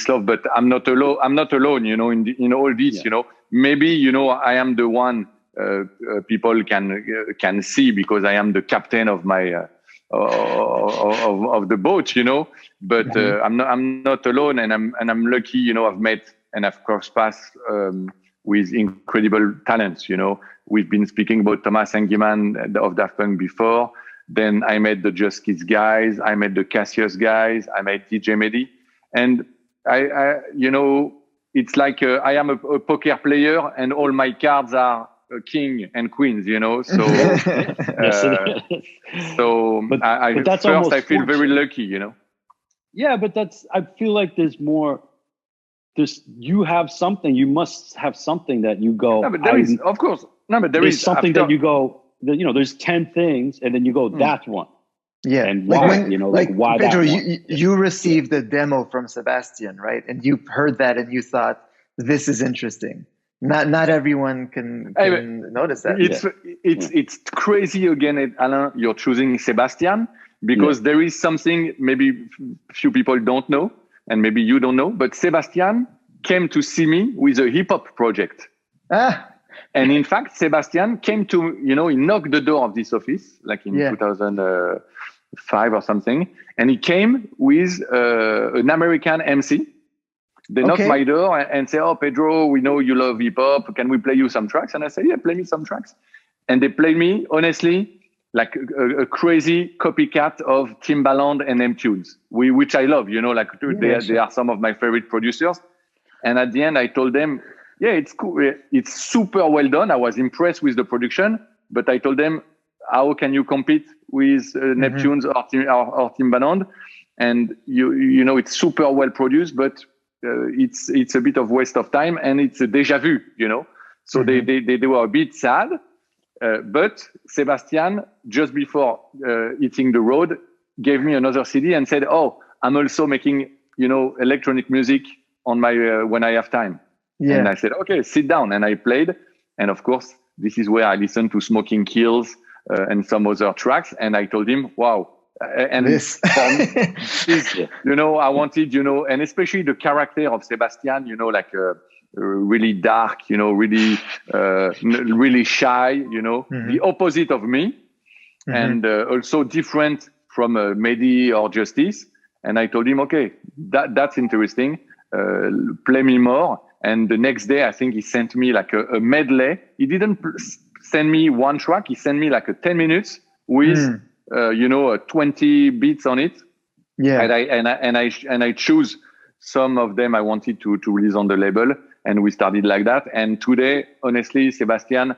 love, but I'm not alone, you know, in all this, you know. Maybe, you know, I am the one people can see because I am the captain of my of the boat, you know. But I'm not alone, and I'm lucky, you know. I've met and I've crossed paths with incredible talents, you know. We've been speaking about Thomas Engelman of Daft Punk before. Then I met the Just Kids guys. I met the Cassius guys. I met DJ Mehdi, and I you know, it's like I am a poker player, and all my cards are king and queens, you know. So but that's first I feel very lucky, you know. Yeah, but I feel like there's more. You have something. You must have something that you go. No, but there is, of course. No, but there is something that you go. You know, there's 10 things, and then you go, that's one. Yeah. And why, why Pedro, that one? you received a demo from Sebastian, right? And you heard that and you thought, this is interesting. Not everyone can notice that. It's crazy again, Alain. You're choosing Sebastian because there is something maybe few people don't know, and maybe you don't know. But Sebastian came to see me with a hip hop project. And in fact, Sebastian came to, he knocked the door of this office, like in 2005 or something. And he came with an American MC. They knocked my door and say, "Oh, Pedro, we know you love hip hop. Can we play you some tracks?" And I say, "Yeah, play me some tracks." And they played me, honestly, like a crazy copycat of Timbaland and M-Tunes, which I love, they are some of my favorite producers. And at the end, I told them, yeah, it's cool. It's super well done. I was impressed with the production, but I told them, how can you compete with Neptunes or Timbaland? And it's super well produced, but it's a bit of waste of time, and it's a déjà vu, So they were a bit sad, but Sebastian, just before hitting the road, gave me another CD and said, "Oh, I'm also making electronic music on my when I have time." Yeah. And I said, "Okay, sit down." And I played, and of course, this is where I listened to Smoking Kills and some other tracks, and I told him, "Wow." And this, I wanted, and especially the character of Sebastian, like really dark, really, really shy, the opposite of me, and also different from Mehdi or Justice. And I told him, okay, that's interesting. Play me more. And the next day, I think he sent me like a medley. He didn't send me one track. He sent me like a 10 minutes with 20 beats on it. Yeah. And I choose some of them I wanted to release on the label, and we started like that. And today, honestly, Sebastian,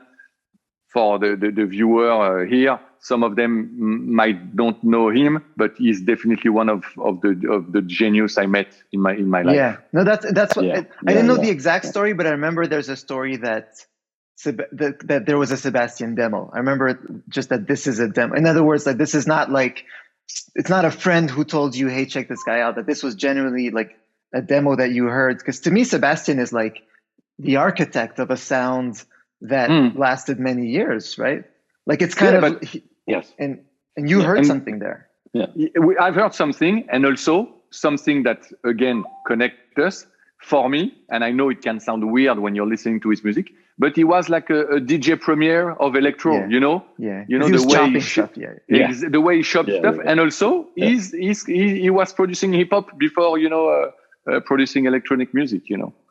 for the viewer here, some of them might don't know him, but he's definitely one of the genius I met in my life. Yeah, no, that's what I didn't know the exact story, but I remember there's a story that there was a Sebastian demo. I remember just that this is a demo. In other words, like this is not like, it's not a friend who told you, "Hey, check this guy out." That this was genuinely like a demo that you heard. Because to me, Sebastian is like the architect of a sound that lasted many years, right? Like it's kind of yes. And you heard something there. Yeah, I've heard something, and also something that again connects us for me. And I know it can sound weird when you're listening to his music, but he was like a DJ premier of electro. Yeah. The way he chopped stuff, and also he was producing hip hop before producing electronic music.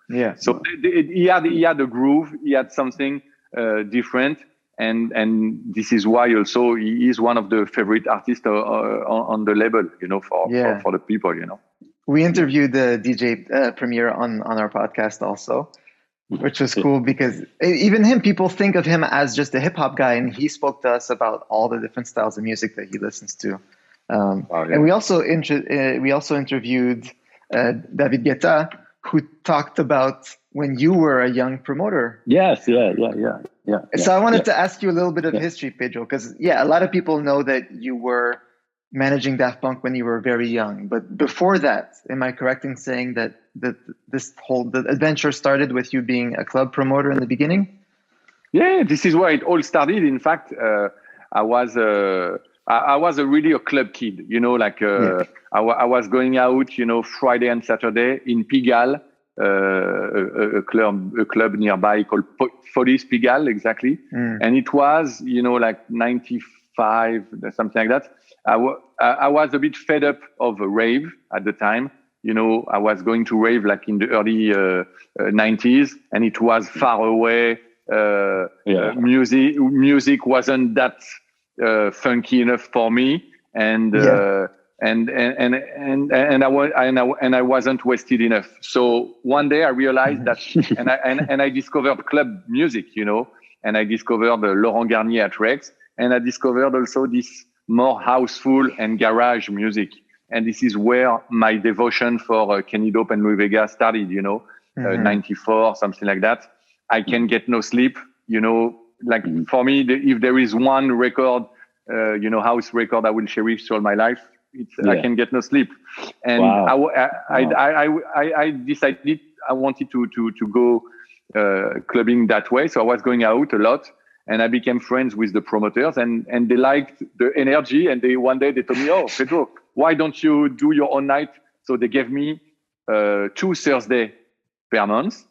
Yeah. So he had a groove. He had something different. And this is why also he is one of the favorite artists on the label, for the people, We interviewed the DJ Premier on our podcast also, which was cool because even him, people think of him as just a hip hop guy, and he spoke to us about all the different styles of music that he listens to. And we also interviewed David Guetta, who talked about when you were a young promoter. Yes, yeah. So I wanted to ask you a little bit of history, Pedro, because a lot of people know that you were managing Daft Punk when you were very young. But before that, am I correct in saying that the adventure started with you being a club promoter in the beginning? Yeah, this is where it all started. In fact, I was really a club kid. I was going out, Friday and Saturday in Pigalle, a club nearby called Folies Pigalle, exactly. And it was, like 95, something like that. I was a bit fed up of a rave at the time. I was going to rave like in the early 90s, and it was far away. Music wasn't that funky enough for me, and I wasn't wasted enough. So one day I realized that, and I discovered club music, and I discovered Laurent Garnier a-trak, and I discovered also this more houseful and garage music. And this is where my devotion for Kenny Dope and Louis Vega started, 94, something like that. I can get no sleep, like for me, if there is one record house record I will cherish all my life. Yeah. I can get no sleep. And I decided I wanted to go clubbing that way. So I was going out a lot, and I became friends with the promoters, and they liked the energy. And one day they told me, "Oh, Pedro, why don't you do your own night?" So they gave me 2 Thursdays per month.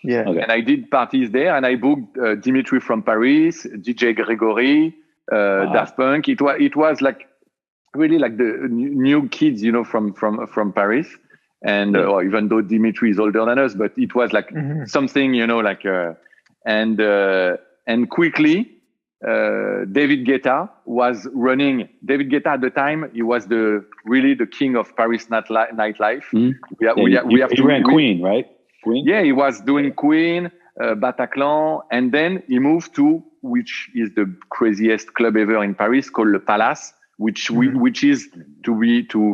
Yeah. Okay. And I did parties there, and I booked Dimitri from Paris, DJ Gregory, Daft Punk. It was like really like the new kids, from Paris. And even though Dimitri is older than us, but it was like something, and quickly, David Guetta was running. David Guetta at the time, he was really the king of Paris nightlife. He ran Queen, right? Queen? Yeah, he was doing Queen, Bataclan, and then he moved to, which is the craziest club ever in Paris, called Le Palace, which is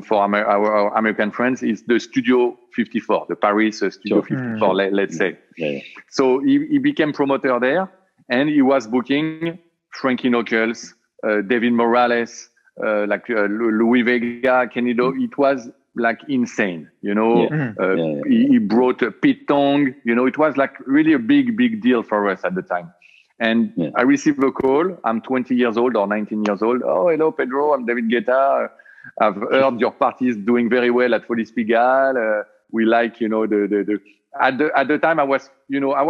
for our American friends, is the Studio 54, the Paris Studio 54, let's say. Yeah. So he became promoter there, and he was booking Frankie Knuckles, David Morales, Louis Vega, Kenny Do. It was like insane, He brought Pete Tong, it was like really a big deal for us at the time. And I received a call. I'm 20 years old or 19 years old. Oh, hello, Pedro. I'm David Guetta. I've heard your party is doing very well at Folies Pigalle. We like, at the time I was doing I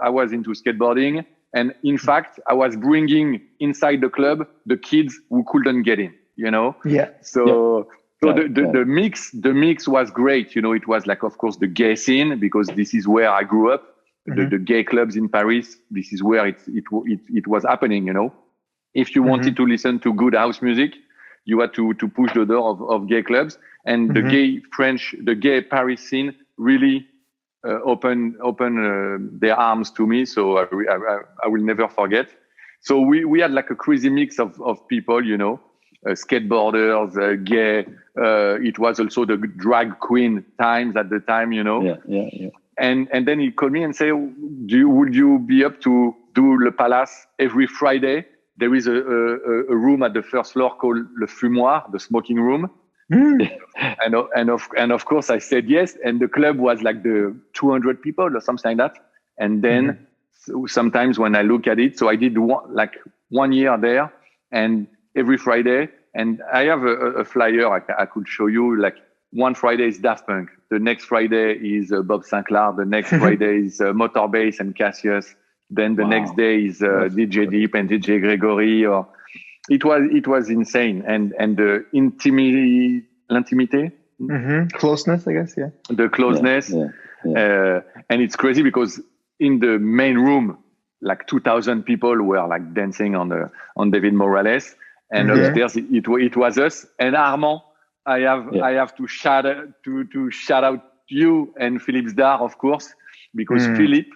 was into skateboarding. And in fact, I was bringing inside the club the kids who couldn't get in, Yeah. So the mix was great. It was like, of course, the gay scene, because this is where I grew up. The gay clubs in Paris, this is where it was happening, If you wanted to listen to good house music, you had to push the door of gay clubs. And the gay Paris scene really opened their arms to me. So I will never forget. So we had like a crazy mix of people, skateboarders, gay. It was also the drag queen times at the time, Yeah. And then he called me and said, would you be up to do Le Palace every Friday? There is a room at the first floor called Le Fumoir, the smoking room. And of course I said yes. And the club was like the 200 people or something like that. And then sometimes when I look at it, so I did 1 year there, and every Friday, and I have a flyer I could show you. Like, one Friday is Daft Punk. The next Friday is Bob Sinclair. The next Friday is Motorbase and Cassius. Then the next day is DJ Deep and DJ Gregory. It was insane. And the l'intimité, closeness, I guess. Yeah. The closeness. And it's crazy because in the main room, like 2,000 people were like dancing on David Morales, and upstairs it was us and Armand. I have to shout out you and Philippe Zdar, of course, because Philippe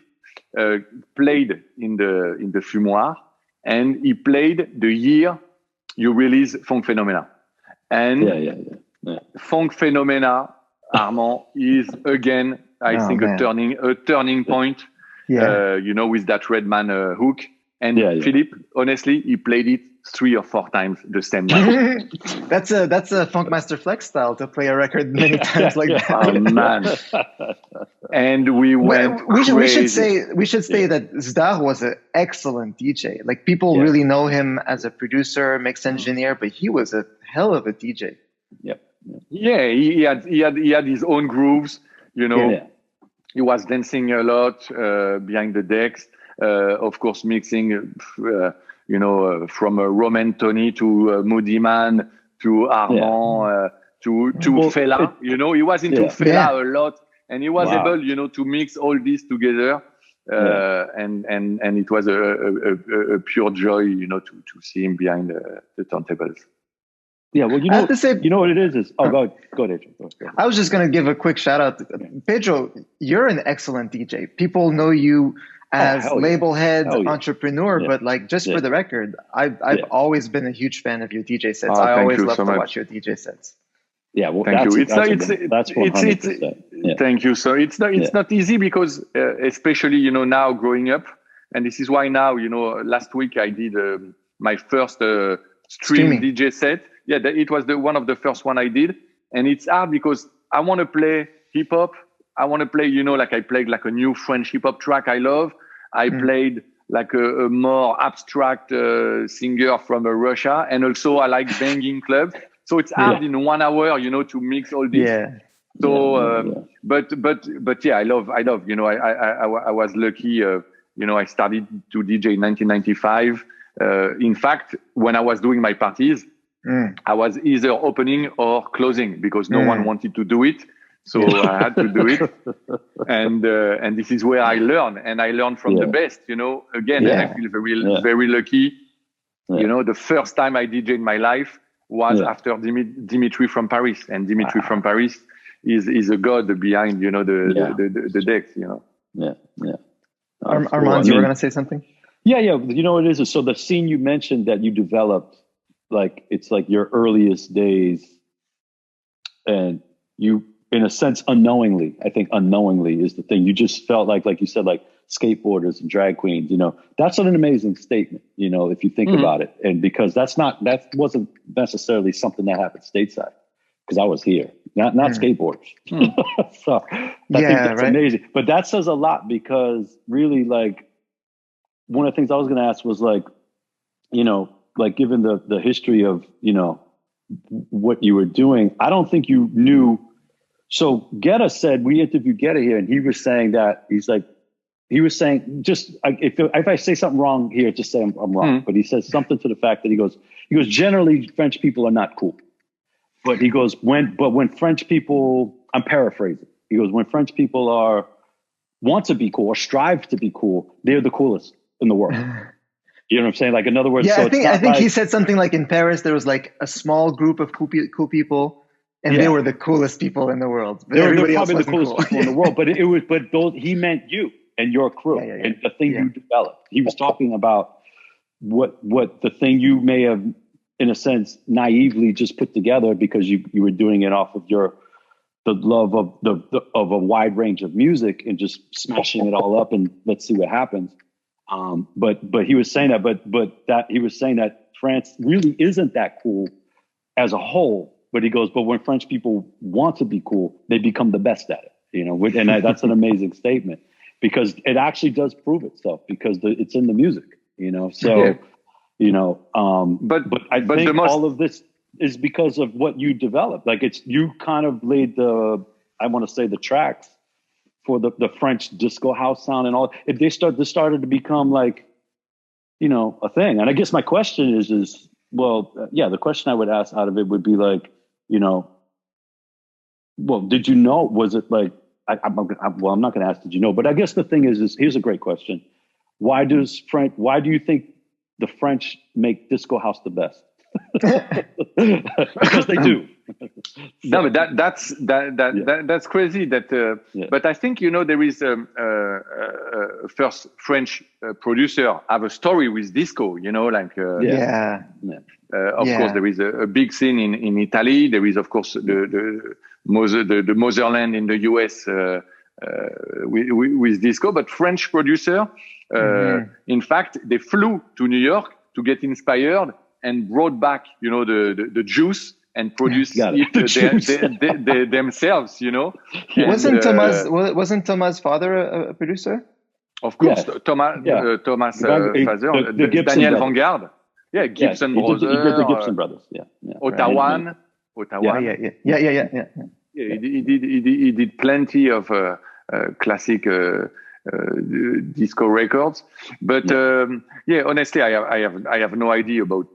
played in the Fumoir, and he played the year you release Funk Phenomena. And Funk Phenomena, Armand, is again, I think, a turning point. With that Redman hook. And Philippe, honestly, he played it 3 or 4 times the same night. That's a Funkmaster Flex style, to play a record many times like that. Oh man! And we went. We should say that Zdar was an excellent DJ. Like, people really know him as a producer, mix engineer, but he was a hell of a DJ. Yeah, he had his own grooves. He was dancing a lot behind the decks. Of course, mixing. From Roman Tony to Moody Man to Armand to Fela. He was into Fela a lot, and he was able, to mix all this together. And it was a pure joy, to see him behind the turntables. Yeah, well, you know what it is go ahead. I was just going to give a quick shout out. Pedro, you're an excellent DJ. People know you as label head, entrepreneur, but for the record, I've always been a huge fan of your DJ sets. I always love to watch your DJ sets. Yeah, well, thank you. That's 100%. Thank you. So it's not easy because especially now growing up, and this is why now last week I did my first Streaming. DJ set. Yeah, it was one of the first one I did, and it's hard because I want to play hip hop. I want to play, like I played like a new French hip hop track I love. I played like a more abstract singer from Russia, and also I like banging clubs. So it's hard in 1 hour, to mix all this. Yeah. So, but yeah, I love. I was lucky. I started to DJ in 1995. In fact, when I was doing my parties, I was either opening or closing because no one wanted to do it. So I had to do it. And this is where I learn, and I learn from the best, again, and I feel very lucky. The first time I DJ in my life was after Dimitri from Paris, and Dimitri from Paris is a god behind, the decks, Yeah. Armand, you were going to say something? Yeah. You know what it is? So the scene you mentioned that you developed, like, it's like your earliest days, and you, in a sense, unknowingly is the thing. You just felt like you said, like skateboarders and drag queens, that's an amazing statement, if you think about it. And because that wasn't necessarily something that happened stateside, because I was here, not skateboarders. So I think that's amazing. But that says a lot, because really, like, one of the things I was going to ask was like, like, given the history of, what you were doing, I don't think you knew. So Guetta said, we interviewed Guetta here, and he was saying that he was saying, just if I say something wrong here, just say I'm wrong. But he says something to the fact that he goes, generally French people are not cool. But he goes, when French people, I'm paraphrasing, he goes, when French people want to be cool or strive to be cool, they're the coolest in the world. You know what I'm saying? Like, in other words, I think he said something like, in Paris there was like a small group of cool people, and they were the coolest people in the world. They were probably the coolest people in the world. But he meant you and your crew and the thing you developed. He was talking about what the thing you may have, in a sense, naively just put together because you were doing it off of the love of a wide range of music and just smashing it all up and let's see what happens. But he was saying that, he was saying that France really isn't that cool as a whole. But he goes, but when French people want to be cool, they become the best at it, and that's an amazing statement, because it actually does prove itself, because it's in the music, so, but I think all of this is because of what you developed. Like, you kind of laid the tracks for the French disco house sound and all. If this started to become like, a thing. And I guess my question is, the question I would ask out of it would be like, did you know? Was it like, I'm not going to ask, did you know? But I guess the thing is here's a great question. Why do you think the French make disco house the best? Because they do. No, but that's crazy. But I think there is first French producer have a story with disco. Of course, there is a big scene in Italy. There is, of course, the motherland in the US with disco. But French producer, in fact, they flew to New York to get inspired and brought back, the juice and produced it themselves. Wasn't Thomas' father a producer? Of course, Thomas' father, Daniel Vanguard. Yeah, Gibson Brothers. He did the Gibson Brothers. Yeah. Ottawa. Yeah. He did plenty of classic disco records, but honestly, I have no idea about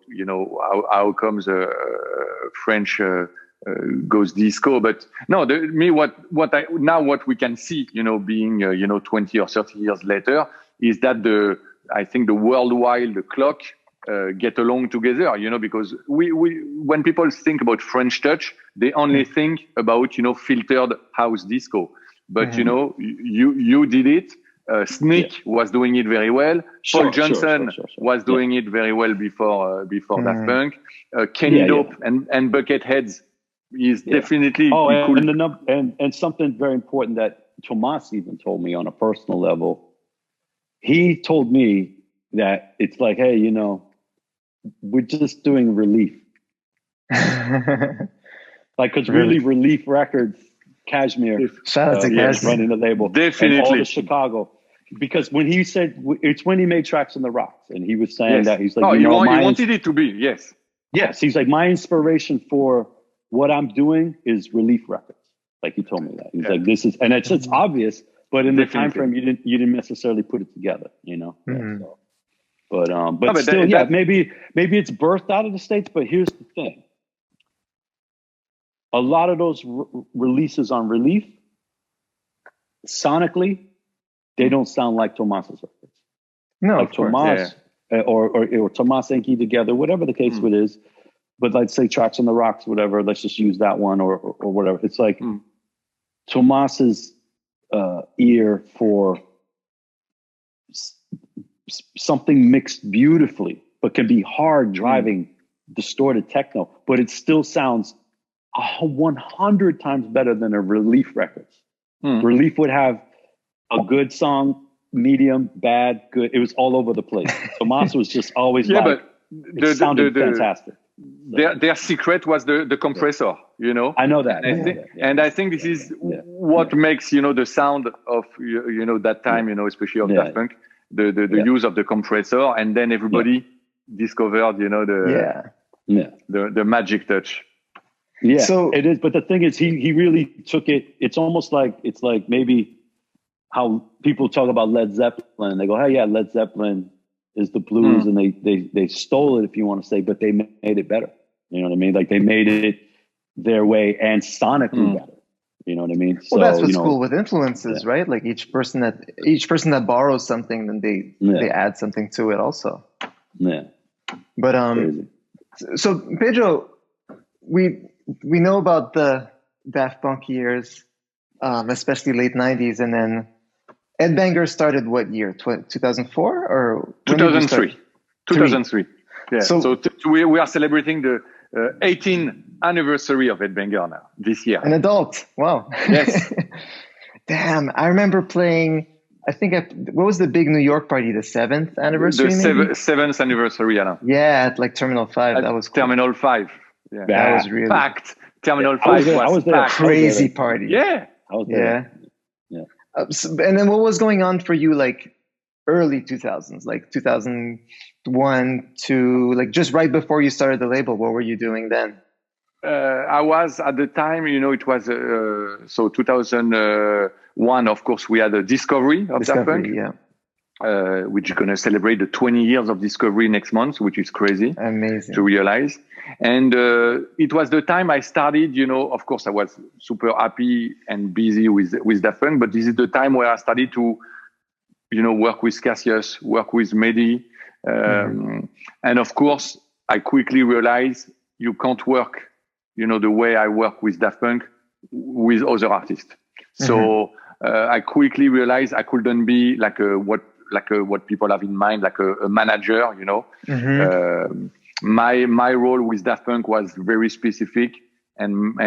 how comes French goes disco. But no, what we can see, being 20 or 30 years later, is that I think the worldwide clock get along together, because we when people think about French touch, they only think about filtered house disco. But you did it. Sneak was doing it very well. Paul Johnson was doing it very well before Daft Punk. Kenny Dope and Bucketheads is definitely cool. And something very important that Tomas even told me on a personal level. He told me that it's like, hey, we're just doing Relief. Like, because really, Relief Records, Kashmir, shout out to Kashmir, running the label, definitely, and all the Chicago. Because when he said it's when he made Tracks on the Rocks, and he was saying that he's like, he wanted it to be, yes. He's like, my inspiration for what I'm doing is Relief Records. Like, he told me that. He's like, this is, and it's obvious, but in the time frame, you didn't necessarily put it together, you know. Mm-hmm. So, but still, maybe it's birthed out of the States. But here's the thing. A lot of those releases on Relief, sonically, they don't sound like Tomas's records. No, like of course, Tomas or Tomas and Key together, whatever the case it is. But let's say Tracks on the Rocks, whatever. Let's just use that one or whatever. It's like Tomas's ear for something mixed beautifully, but can be hard driving, distorted techno. But it still sounds 100 times better than a Relief records. Relief would have a good song, medium, bad, good. It was all over the place. Tomas was just always it sounded fantastic. Their secret was the compressor, you know. I know that. And I think this is what makes, you know, the sound of, you know, that time, you know, especially of Daft Punk, the use of the compressor, and then everybody discovered, you know, the magic touch. Yeah, so it is. But the thing is, he really took it. It's almost like, it's like maybe how people talk about Led Zeppelin. They go, "Hey, yeah, Led Zeppelin is the blues," and they stole it, if you want to say, but they made it better. You know what I mean? Like, they made it their way and sonically better. You know what I mean? Well, that's what's cool with influences, right? Like, each person that borrows something, then they add something to it also. Yeah. But so Pedro, we know about the Daft Punk years, especially late 90s, and then Ed Banger started what year? 2004 or 2003? 2003. Yeah. So we are celebrating the 18th anniversary of Ed Banger now this year. An adult. Wow. Yes. Damn. I remember playing. I think what was the big New York party? The 7th anniversary. The 7th anniversary. Yeah, at like Terminal 5. That was cool. Terminal 5. Yeah. That was really packed. Terminal 5 was packed. Crazy party. Yeah. I was there. And then what was going on for you, like early 2000s, like 2001 to like just right before you started the label? What were you doing then? I was at the time, you know, it was so 2001. Of course, we had a Discovery of Daft Punk, which is going to celebrate the 20 years of Discovery next month, which is crazy, amazing to realize. And it was the time I started, you know, of course I was super happy and busy with Daft Punk, but this is the time where I started to, you know, work with Cassius, work with Mehdi. And of course, I quickly realized you can't work, you know, the way I work with Daft Punk with other artists. So I quickly realized I couldn't be like what people have in mind, like a manager, you know. My role with Daft Punk was very specific, and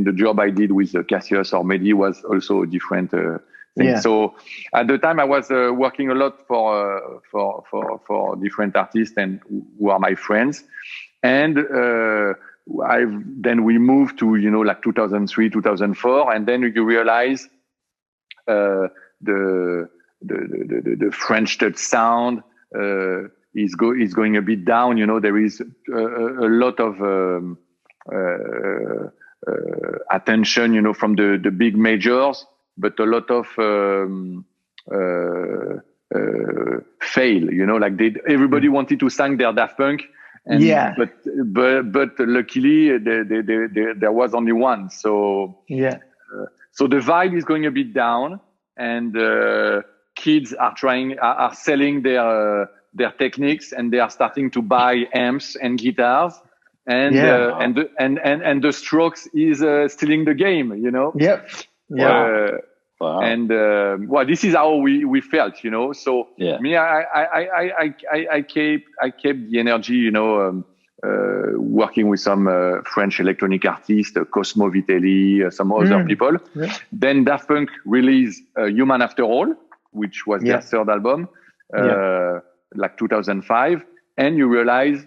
the job I did with Cassius or Mehdi was also a different thing. Yeah. So at the time I was working a lot for different artists and who are my friends, and then we moved to, you know, like 2003, 2004, and then you realize the French touch sound is going a bit down. You know, there is a lot of attention, you know, from the big majors, but a lot of fail. You know, like everybody wanted to sign their Daft Punk, but luckily there was only one. So so the vibe is going a bit down, and kids are selling their techniques, and they are starting to buy amps and guitars, and the Strokes is stealing the game, you know. And this is how we felt, you know. So me, I kept the energy, you know, working with some French electronic artists, Cosmo Vitelli, some other people. Then Daft Punk released Human After All, which was their third album, like 2005. And you realize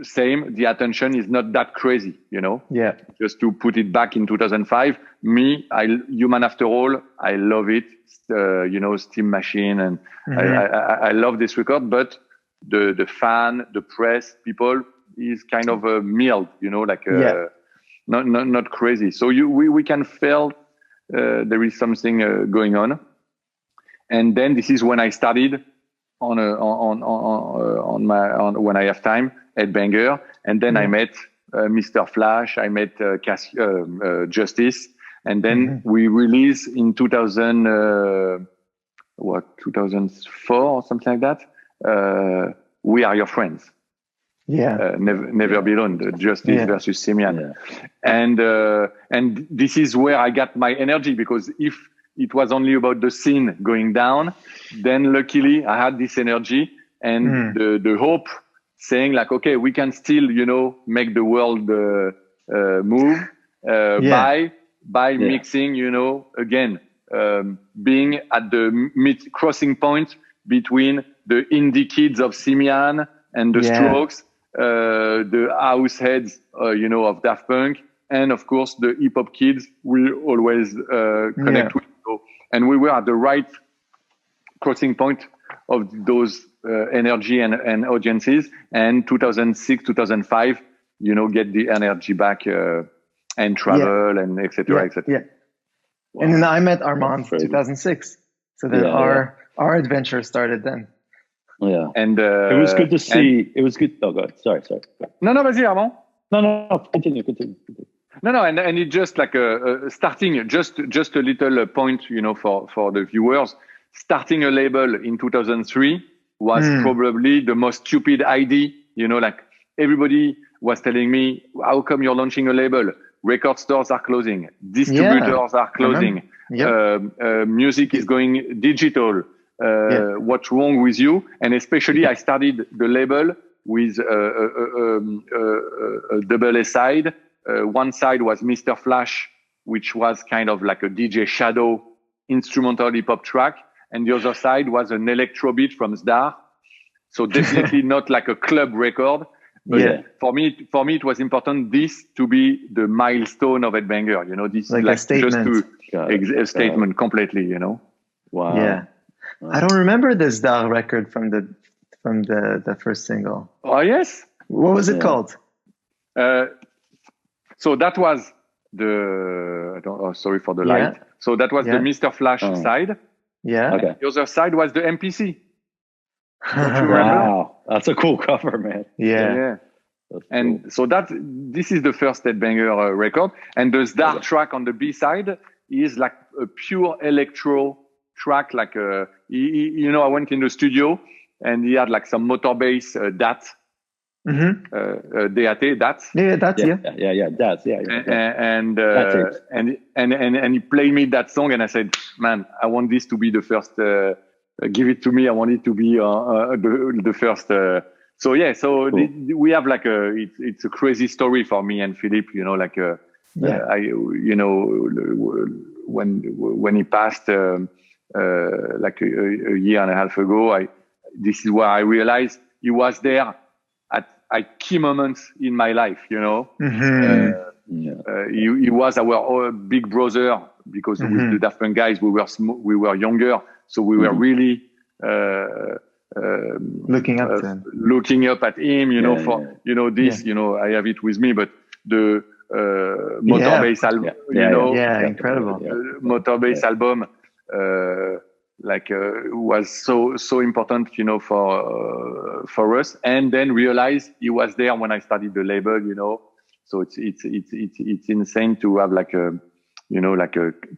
same, the attention is not that crazy, you know. Yeah. Just to put it back in 2005, Human After All, I love it. You know, Steam Machine, and I love this record. But the fan, the press, people is kind of mild, you know, like not crazy. So we can feel there is something going on. And then this is when I started when I have time at Banger, and then I met Mr. Flash, I met Justice, and then we released in 2004 or something like that. We Are Your Friends. Yeah. Never Be Alone, the Justice versus Simian. Yeah. And this is where I got my energy, because if it was only about the scene going down, then luckily I had this energy and the hope, saying like, okay, we can still, you know, make the world move by mixing, you know, again, being at the crossing point between the indie kids of Simian and the Strokes, the house heads, you know, of Daft Punk, and of course the hip hop kids we always connect with. So, and we were at the right crossing point of those energy and audiences. And 2006, 2005, you know, get the energy back and travel and etc. etc. Yeah. Wow. And then I met Armand 2006. So then our adventure started then. Yeah. And it was good to see. It was good. Oh, go ahead. Sorry. No, vas-y, Armand. No. Continue. No, and it just like starting just a little point, you know, for the viewers. Starting a label in 2003 was probably the most stupid idea. You know, like everybody was telling me, "How come you're launching a label? Record stores are closing, distributors are closing, music is going digital. What's wrong with you?" And especially, I started the label with a double A side. One side was Mr. Flash, which was kind of like a DJ Shadow instrumental hip hop track. And the other side was an electro beat from Zdar. So definitely not like a club record. But for me, it was important this to be the milestone of Headbanger. You know, this like is like a statement. Just a statement completely, you know. Wow. Yeah. I don't remember this Zdar record from the first single. Oh, yes. What was it called? So that was sorry for the light. So that was the Mr. Flash side. Yeah. Okay. The other side was the MPC. Don't you remember? Wow. That's a cool cover, man. Yeah. And cool. So this is the first Headbanger record. And the Zdar track on the B side is like a pure electro track. Like, you know, I went in the studio and he had like some motor bass, DAT. DAT, DAT. Yeah, DAT, DAT, and he played me that song, and I said, man, I want this to be the first. Give it to me. I want it to be the first. We have like it's a crazy story for me and Philippe. You know, like when he passed like a year and a half ago, this is where I realized he was there at key moments in my life, you know. He was our big brother, because with the Daft Punk guys we were younger, so we were really looking up at him, you know. You know this, you know, I have it with me, but the motor bass album, incredible motor bass album. Was so important, you know, for us. And then realize he was there when I started the label, you know. So it's insane to have like a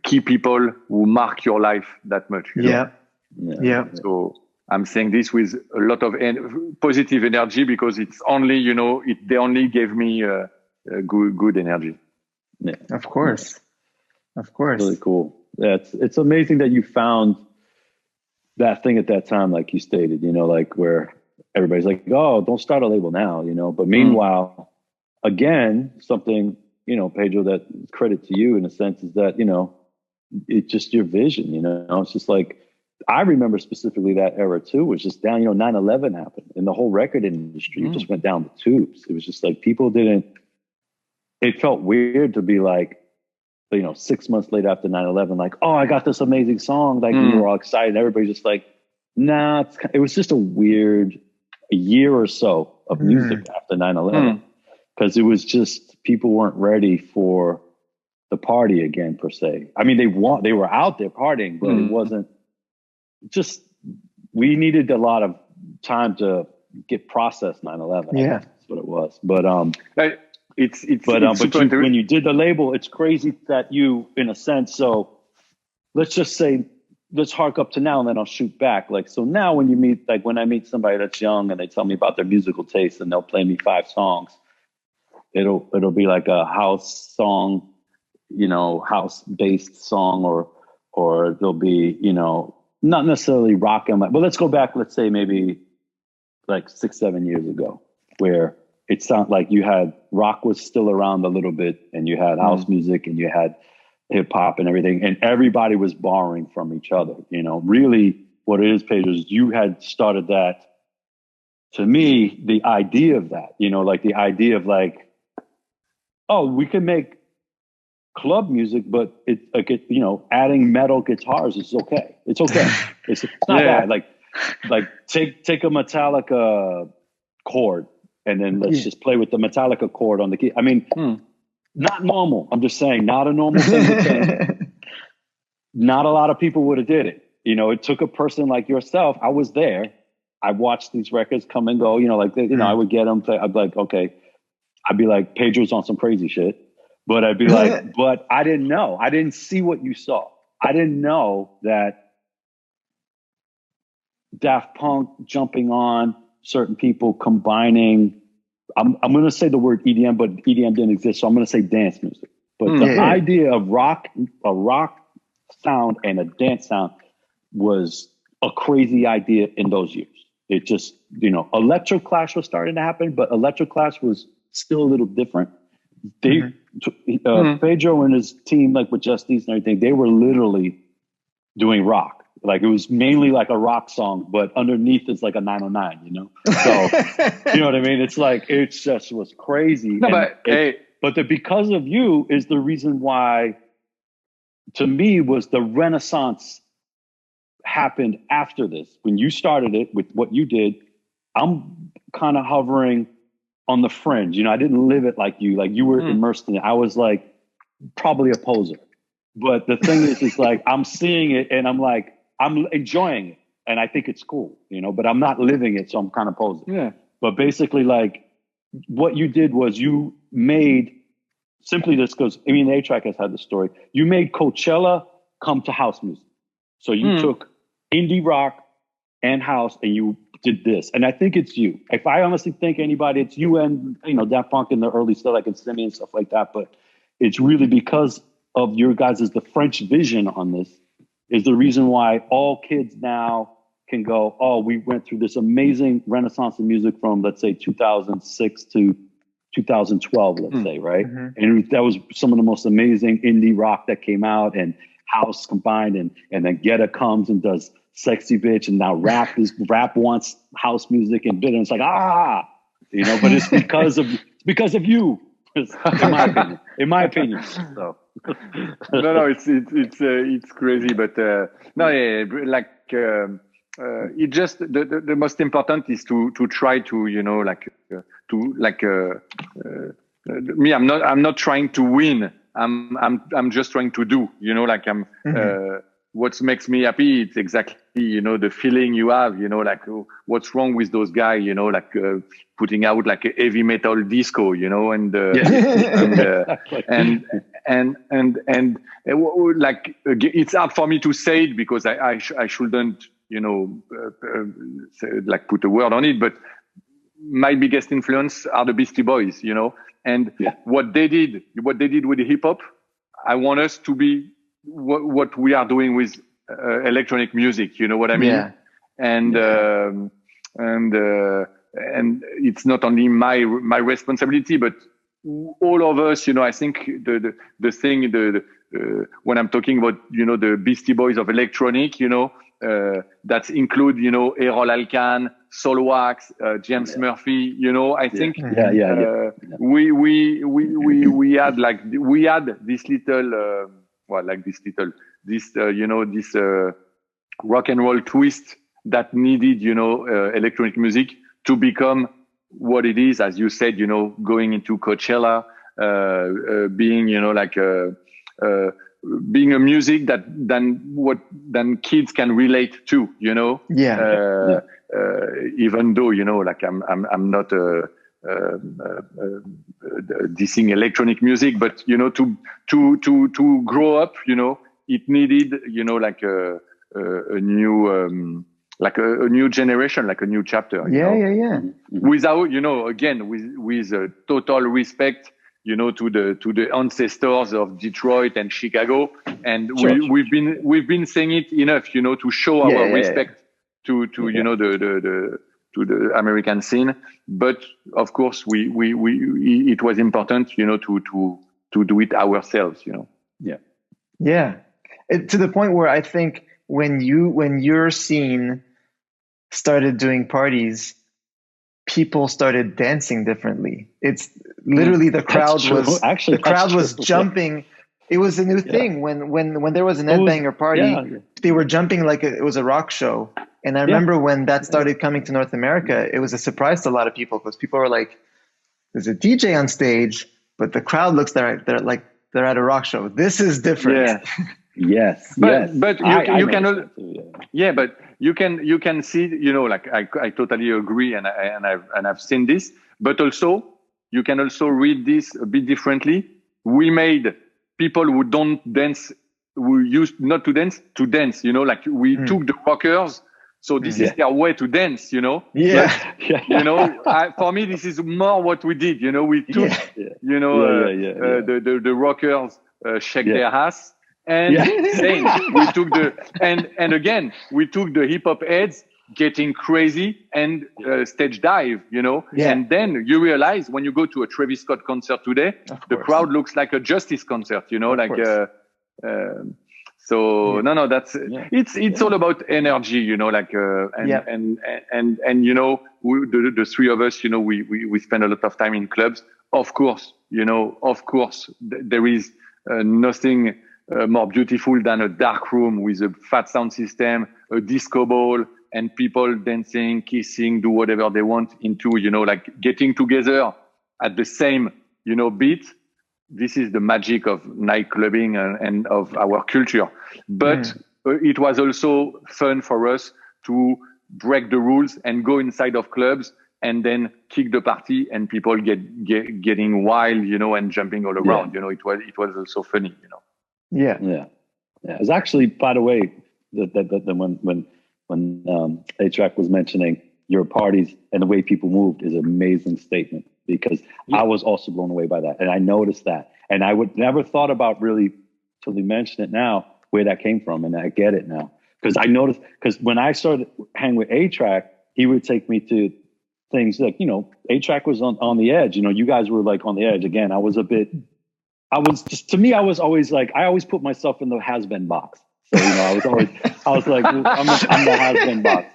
key people who mark your life that much. You know? So I'm saying this with a lot of positive energy, because it's only, you know, they only gave me good energy. Yeah. Of course. Really cool. Yeah, it's amazing that you found that thing at that time, like you stated, you know, like where everybody's like, oh, don't start a label now, you know. But meanwhile, again, something, you know, Pedro, that credit to you in a sense is that, you know, it's just your vision, you know. It's just like I remember specifically that era too, was just down, 9/11 happened and the whole record industry just went down the tubes. It was just like it felt weird to be like, 6 months later after 9/11, like, oh, I got this amazing song. Like we were all excited. Everybody's just like, nah, it was just a year or so of music after 9/11. Because it was just, people weren't ready for the party again, per se. I mean, they were out there partying, but it wasn't just, we needed a lot of time to get processed 9/11. Yeah. That's what it was. But, But when you did the label, it's crazy that you, in a sense, so let's just say, let's hark up to now and then I'll shoot back. Like, so now when I meet somebody that's young and they tell me about their musical taste and they'll play me 5 songs, it'll be like a house song, house based song, or there'll be, not necessarily rock and but let's go back, let's say maybe like 6-7 years ago, where it sounded like you had rock was still around a little bit and you had house music and you had hip hop and everything, and everybody was borrowing from each other. Really what it is, Pedro, is you had started that. To me, the idea of that, like the idea of like, oh, we can make club music, but adding metal guitars is okay. It's okay. It's not bad. Like take a Metallica chord and then let's just play with the Metallica chord on the key. I mean, not normal. I'm just saying, not a normal thing to think. Not a lot of people would have did it. It took a person like yourself. I was there. I watched these records come and go. I would get them. I'd be like, okay. I'd be like, Pedro's on some crazy shit. But I'd be like, but I didn't know. I didn't see what you saw. I didn't know that Daft Punk jumping on certain people, combining. I'm going to say the word EDM, but EDM didn't exist, so I'm going to say dance music. But the idea of a rock sound and a dance sound was a crazy idea in those years. It just, Electroclash was starting to happen, but Electroclash was still a little different. Pedro and his team, like with Justice and everything, they were literally doing rock. Like it was mainly like a rock song, but underneath it's like a 909, So, you know what I mean? It's like, it just was crazy. No, but the because of you is the reason why, to me, was the Renaissance happened after this. When you started it with what you did, I'm kind of hovering on the fringe. I didn't live it like you were immersed in it. I was like probably a poser. But the thing is like, I'm seeing it and I'm like, I'm enjoying it. And I think it's cool, but I'm not living it. So I'm kind of posing. Yeah. But basically like what you did was you made simply this because, a-trak has had the story. You made Coachella come to house music. So you took indie rock and house and you did this. And I think it's you. If I honestly think anybody, it's you and, Daft Punk in the early stuff like Simi and stuff like that. But it's really because of your guys' the French vision on this is the reason why all kids now can go, oh, we went through this amazing renaissance of music from, let's say, 2006 to 2012, let's say, right? And that was some of the most amazing indie rock that came out and house combined. And then Guetta comes and does Sexy Bitch. And now rap wants house music and bit. And it's like, but it's because of you. In my opinion. So. No, it's crazy, but it just the most important is to try to me. I'm not trying to win. I'm just trying to do. What makes me happy. It's exactly the feeling you have. What's wrong with those guys. Putting out like a heavy metal disco. And it's hard for me to say it because I shouldn't put a word on it, but my biggest influence are the Beastie Boys, and what they did with the hip hop, I want us to be what we are doing with electronic music, you know what I mean? Yeah. And it's not only my responsibility, but all of us, I think the thing, when I'm talking about, the Beastie Boys of electronic, that include, Errol Alkan, Solwax, James Murphy, I think we had this little, this rock and roll twist that needed, electronic music to become what it is, as you said, going into Coachella, being, being a music that then kids can relate to, even though, I'm not dissing electronic music, but, to grow up, it needed, a new, a new generation, like a new chapter. Without, again, with total respect, to the ancestors of Detroit and Chicago, and we've been saying it enough, to show our respect to the American scene. But of course, it was important, to do it ourselves, Yeah. To the point where I think when your scene started doing parties, people started dancing differently. It's literally the crowd was jumping. It was a new thing when there was an headbanger party. They were jumping like it was a rock show. And I remember when that started coming to North America, it was a surprise to a lot of people because people were like, "There's a DJ on stage, but the crowd looks they're at a rock show. This is different." Yes. But you can see, I totally agree, and I've seen this. But also, you can also read this a bit differently. We made people who don't dance, who used not to dance, we took the rockers. So this is their way to dance, But, for me, this is more what we did. We took, the rockers shake their ass. And same, we took we took the hip hop heads getting crazy and stage dive, and then you realize when you go to a Travis Scott concert today, the crowd looks like a Justice concert, that's it's all about energy, the three of us, we spend a lot of time in clubs. Of course, there is nothing more beautiful than a dark room with a fat sound system, a disco ball, and people dancing, kissing, do whatever they want into, getting together at the same, beat. This is the magic of nightclubbing and of our culture. But it was also fun for us to break the rules and go inside of clubs and then kick the party and people getting wild, and jumping all around. It was also funny, Yeah. It's actually, by the way, when a-trak was mentioning your parties and the way people moved is an amazing statement, because I was also blown away by that. And I noticed that. And I would never thought about really, till you mention it now, where that came from. And I get it now. Because I noticed, because when I started hanging with a-trak, he would take me to things like, a-trak was on the edge. You guys were like on the edge. Again, I was always like, I always put myself in the has-been box. So, I was like, I'm the has-been box.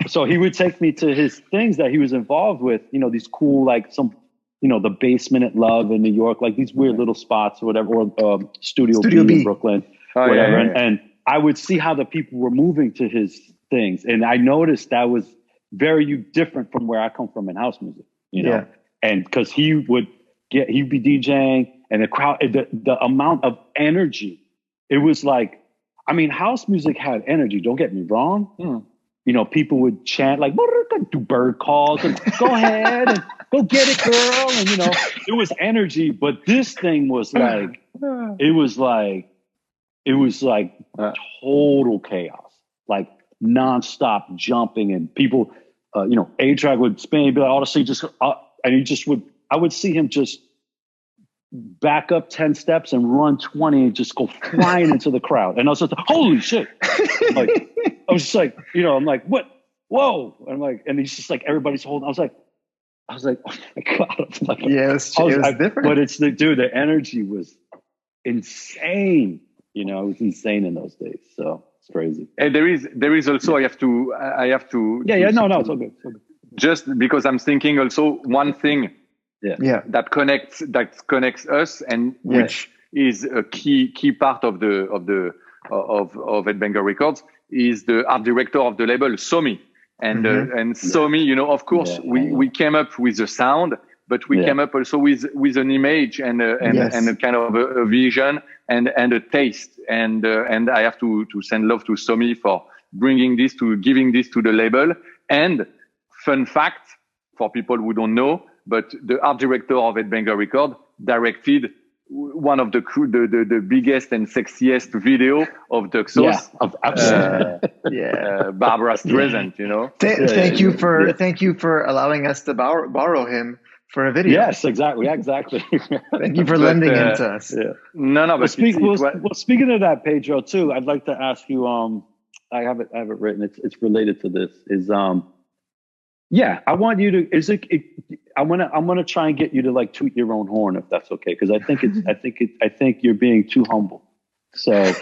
So he would take me to his things that he was involved with, these cool, like some, the Basement at Love in New York, like these weird little spots or whatever, or Studio B in Brooklyn, whatever. And I would see how the people were moving to his things. And I noticed that was very different from where I come from in house music, and because he'd be DJing and the crowd, the amount of energy, it was like, house music had energy. Don't get me wrong. People would chant like, do bird calls and go ahead and go get it, girl. And, it was energy, but this thing was like, it was like total chaos, like nonstop jumping and people, a-trak would spin, he'd be like, honestly, and I would see him just back up 10 steps and run 20 and just go flying into the crowd. And I was just like, holy shit. I was just like, I'm like, what? Whoa. And I'm like, and he's just like, everybody's holding. I was like, oh my God. Like, yes, it was different. But it's the energy was insane. It was insane in those days. So crazy. And there is also I have to No, it's all good. It's all good. Just because I'm thinking also one thing that connects us, and which is a key part of Headbanger Records, is the art director of the label, Somi. And Somi, you know, of course, we came up with the sound, but we came up also with an image and a kind of a vision and a taste. And I have to send love to Somi for giving this to the label. And fun fact for people who don't know, but the art director of Headbanger Record directed one of the biggest and sexiest video of Duxos, Barbara Streisand, you know. Thank you for allowing us to borrow him for a video. Yes, exactly. Thank you for lending him to us. Yeah. No, but speaking of that, Pedro, too, I'd like to ask you. I have it written. It's related to this. I want you to. I'm gonna try and get you to like toot your own horn, if that's okay, because I think you're being too humble. So,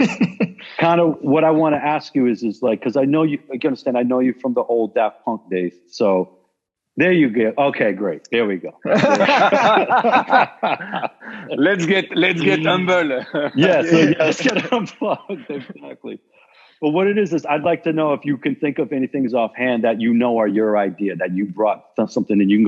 kind of what I want to ask you is like, because I know you understand. I know you from the old Daft Punk days. So there you go. Okay, great. There we go. Let's get humble. Let's get unplugged. Exactly. But what it is I'd like to know if you can think of any things offhand that you know are your idea, that you brought something and you can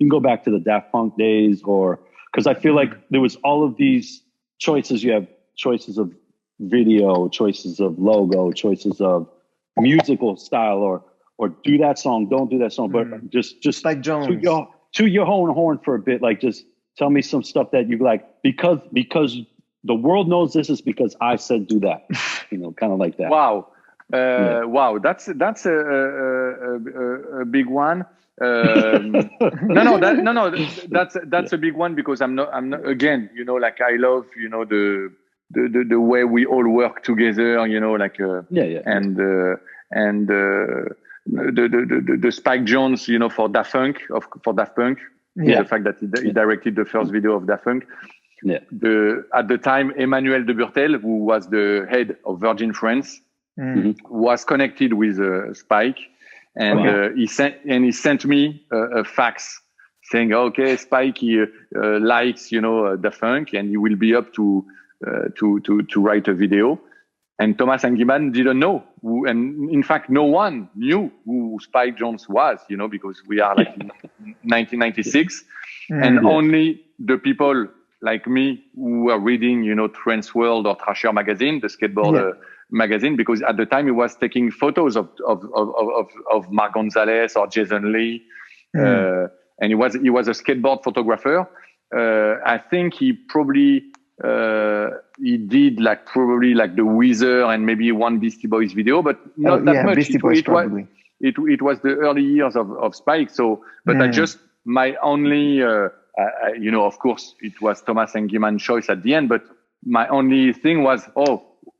go back to the Daft Punk days, or because I feel like there was all of these choices. You have choices of video, choices of logo, choices of musical style, or do that song, don't do that song, but just like Jones. Toot your own horn for a bit. Like, just tell me some stuff that you like because the world knows this is because I said do that, you know, kind of like that. Wow, wow, that's a big one. That's a big one because I'm not again, you know, like I love, you know, the way we all work together, you know, like and the Spike Jonze, you know, for Daft Punk, the fact that he directed the first video of Daft Punk. Yeah. At the time, Emmanuel de Burtel, who was the head of Virgin France, was connected with Spike, and he sent me a fax saying, "Okay, Spike likes, you know, Daft Punk, and he will be up to write a video." And Thomas and Giman didn't know, and in fact, no one knew who Spike Jonze was, you know, because we are like in 1996, and only the people like me who were reading, you know, Trance World or Thrasher magazine, the skateboard magazine, because at the time he was taking photos of Mark Gonzalez or Jason Lee, and he was a skateboard photographer. I think he probably he did probably the Weezer and maybe one Beastie Boys video, but not that much. Beastie Boys probably. It was the early years of Spike. So, but I just my only. You know, of course, it was Thomas and Giman's choice at the end, but my only thing was,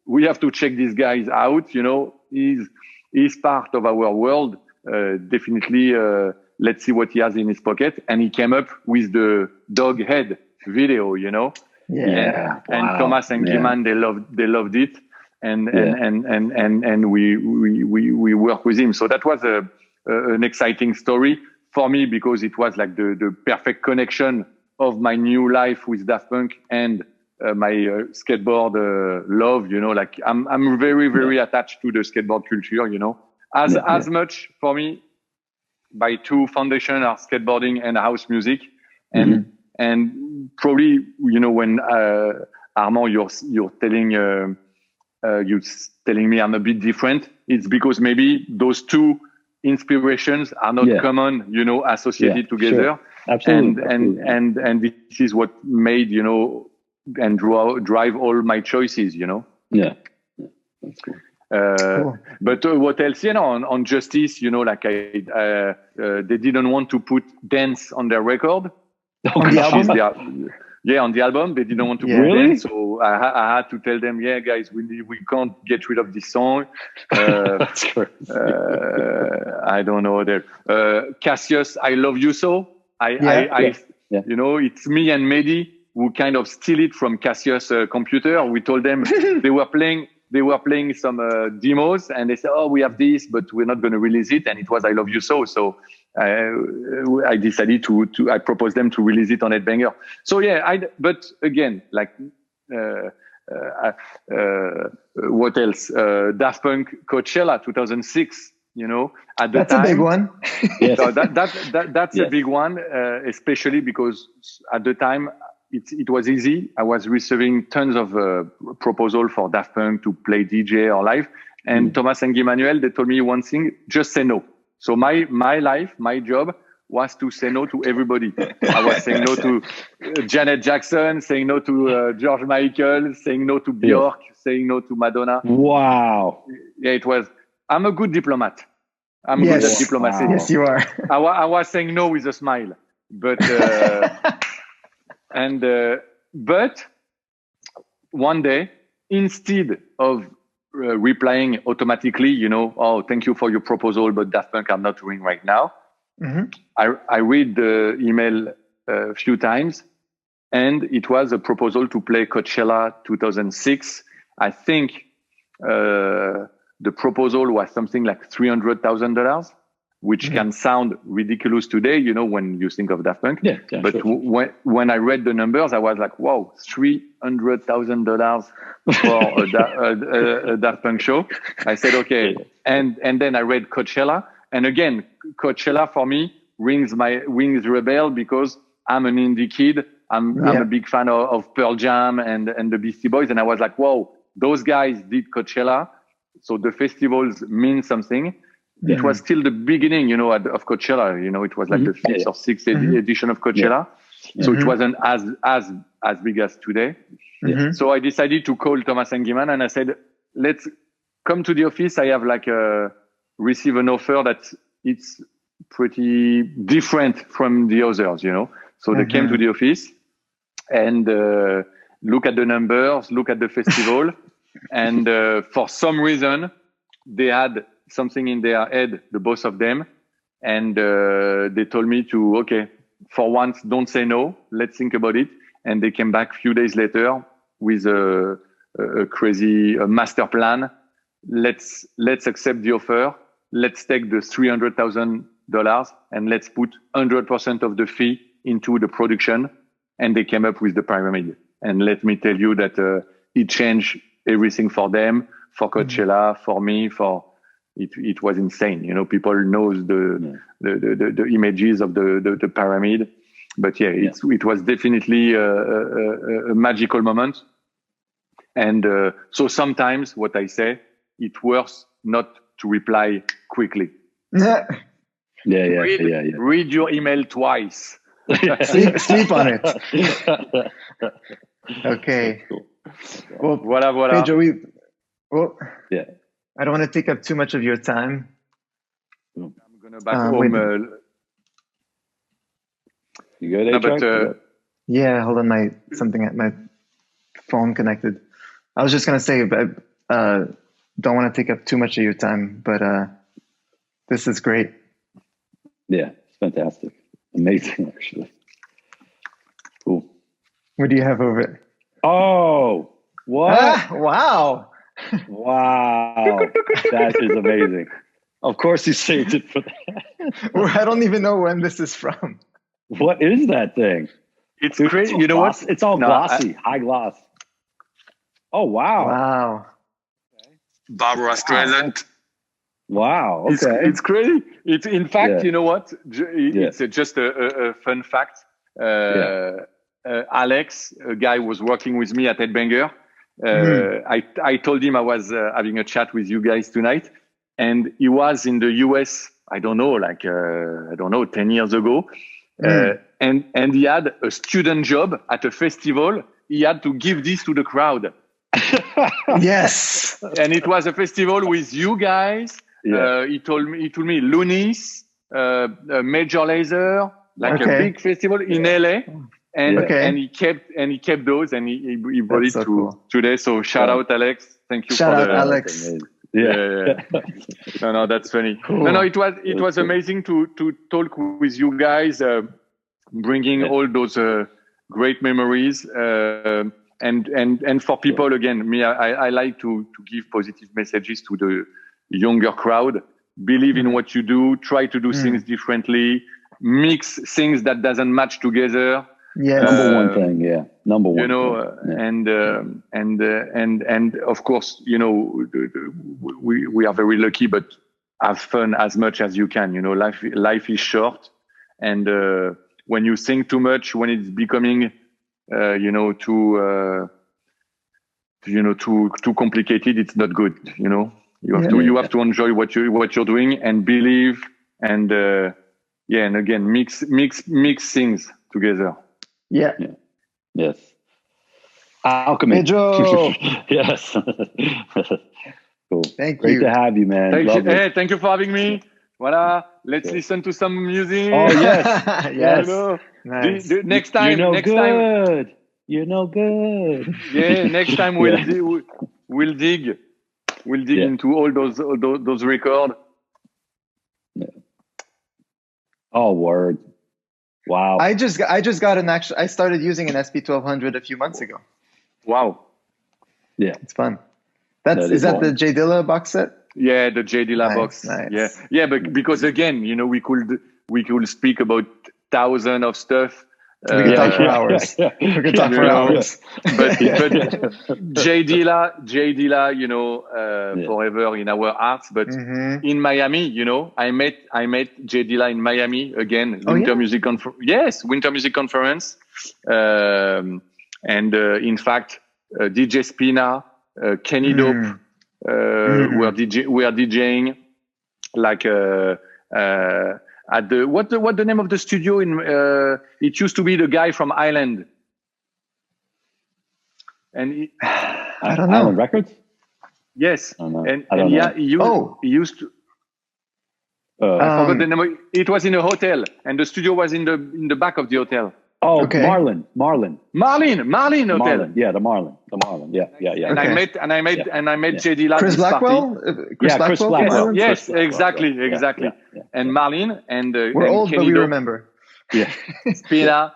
we have to check these guys out. You know, he's part of our world. Definitely, let's see what he has in his pocket. And he came up with the dog head video. You know, and Thomas and Giman, they loved it, and we work with him. So that was an exciting story for me, because it was like the perfect connection of my new life with Daft Punk and my skateboard love. You know, like I'm very, very attached to the skateboard culture. You know, as much for me, my two foundation are skateboarding and house music, and probably, you know, when Armand, you're telling me I'm a bit different, it's because maybe those two inspirations are not common, you know, associated together. Sure. Absolutely. And this is what made, you know, and drive all my choices, you know. Yeah. That's cool. Cool. But what else, you know, on Justice, you know, like they didn't want to put dance on their record. On the album? On the album, they didn't want to put dance. So I had to tell them, guys, we can't get rid of this song. That's crazy. I don't know that. Cassius, I Love You So. You know, it's me and Mehdi who kind of steal it from Cassius' computer. We told them they were playing they were playing some demos, and they said, "Oh, we have this, but we're not going to release it." And it was "I Love You So." So I decided I proposed them to release it on Headbanger. So yeah, but again, like. What else? Daft Punk Coachella 2006. You know, at the that's time, a big one. Yes. so that's a big one, especially because at the time it was easy. I was receiving tons of proposal for Daft Punk to play DJ or live, and Thomas and Emmanuel, they told me one thing: just say no. So my job was to say no to everybody. I was saying no to Janet Jackson, saying no to George Michael, saying no to Björk, saying no to Madonna. Wow. Yeah, it was. I'm a good diplomat. I'm good at diplomacy. Wow. Yes, you are. I was saying no with a smile, but but one day, instead of replying automatically, you know, "Oh, thank you for your proposal, but Daft Punk I'm not doing right now." Mm-hmm. I read the email a few times, and it was a proposal to play Coachella 2006. I think the proposal was something like $300,000, which can sound ridiculous today, you know, when you think of Daft Punk. Yeah, but sure. when I read the numbers, I was like, wow, $300,000 for a Daft Punk show. I said, okay. And then I read Coachella. And again, Coachella for me rings the bell because I'm an indie kid. I'm a big fan of Pearl Jam and the Beastie Boys. And I was like, whoa, those guys did Coachella. So the festivals mean something. It was still the beginning, you know, of Coachella. You know, it was like the fifth or sixth edition of Coachella. So it wasn't as big as today. So I decided to call Thomas and Guiman, and I said, let's come to the office. I have like receive an offer that it's pretty different from the others, you know. So they came to the office and look at the numbers, look at the festival. And for some reason, they had something in their head, the both of them. And they told me to, okay, for once, don't say no. Let's think about it. And they came back a few days later with a crazy master plan. Let's accept the offer. Let's take the $300,000 and let's put 100% of the fee into the production. And they came up with the pyramid. And let me tell you that it changed everything for them, for Coachella, for me, for it was insane. You know, people knows the images of the pyramid, but it was definitely a magical moment. And so sometimes what I say, it's worth not to reply quickly. Read your email twice. Sleep on it. Okay. Cool. Well, voilà. Pedro, I don't want to take up too much of your time. I'm gonna back home. You good, a-trak? Yeah, hold on, my phone connected. I was just gonna say, don't want to take up too much of your time, but this is great. Yeah, it's fantastic, amazing, actually. Cool. What do you have over it? Oh, what? Wow. Wow. That is amazing. Of course you saved it for that. I don't even know when this is from. What is that thing? It's crazy. You know what? It's all glossy, high gloss. Oh, wow. Wow. Barbara Streisand. Wow. Okay. It's crazy. It's in fact, you know what? It's just a fun fact. Alex, a guy who was working with me at Headbanger. I told him I was having a chat with you guys tonight, and he was in the US. I don't know, 10 years ago, and he had a student job at a festival. He had to give this to the crowd. Yes, and it was a festival with you guys. He told me Loonies, Major Lazer, a big festival in LA. And he kept those, and he brought it to today. So shout out, Alex. Thank you. Shout out, Alex. Yeah. No, that's funny. Cool. No, it was amazing to talk with you guys, bringing all those great memories. and for people again, me, I like to give positive messages to the younger crowd. Believe in what you do. Try to do things differently. Mix things that doesn't match together. Yes. Number one thing, yeah. Number one. You know, thing. and of course, you know, we are very lucky, but have fun as much as you can. You know, life is short, and when you think too much, when it's becoming, too complicated, it's not good. You know, you have to enjoy what you're doing and believe, and and again mix things together. Yeah. Yes. Alchemy. Pedro. Yes. Cool. Thank Great you. to have you, man. Thank you for having me. Voilà. Let's listen to some music. Oh yes. Yes. You know, Nice. next time. You're no next good. time. You're no good. Yeah. Next time we'll dig into all those records. Yeah. Oh, word. Wow. I just got I started using an SP1200 a few months ago. Wow. Yeah. It's fun. Is that the J Dilla box set? Yeah, the J Dilla Nice, box. nice. Yeah, but because again, you know, we could speak about thousands of stuff. We could talk for hours. We could talk for hours. But J Dilla, you know, forever in our hearts. But in Miami, you know, I met J Dilla in Miami again. Winter Music Conference. Yes, Winter Music Conference. And in fact, DJ Spina, Kenny Dope, we are DJing like at the what the name of the studio in it used to be the guy from Island, and I don't know. Island Records. Yes, I don't know. and I don't know. he used to. I forgot the name. It was in a hotel, and the studio was in the back of the hotel. Oh, okay. Marlin Hotel. Marlin. Yeah, the Marlin. Yeah. And I met J Dilla. Chris Blackwell. Chris Blackwell. Yes, Marlin? exactly. Yeah. And Marlin and We're and old, Kenny but we Dope, remember. Yeah. Spina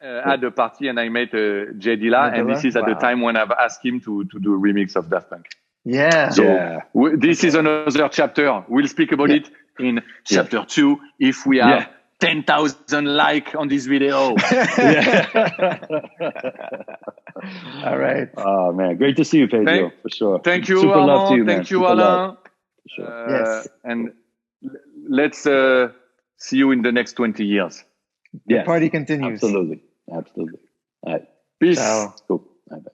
at the party, and I met J Dilla, and this is at the time when I've asked him to do a remix of Daft Punk. Yeah. So this is another chapter. We'll speak about it in chapter 2 if we have 10,000 likes on this video. All right. Oh man, great to see you, Pedro, for sure. Thank you, Super love to you, Thank man. you, Super Alain. love. For sure. Yes. And let's see you in the next 20 years. The party continues. Absolutely. All right. Peace. Ciao. Cool. All right.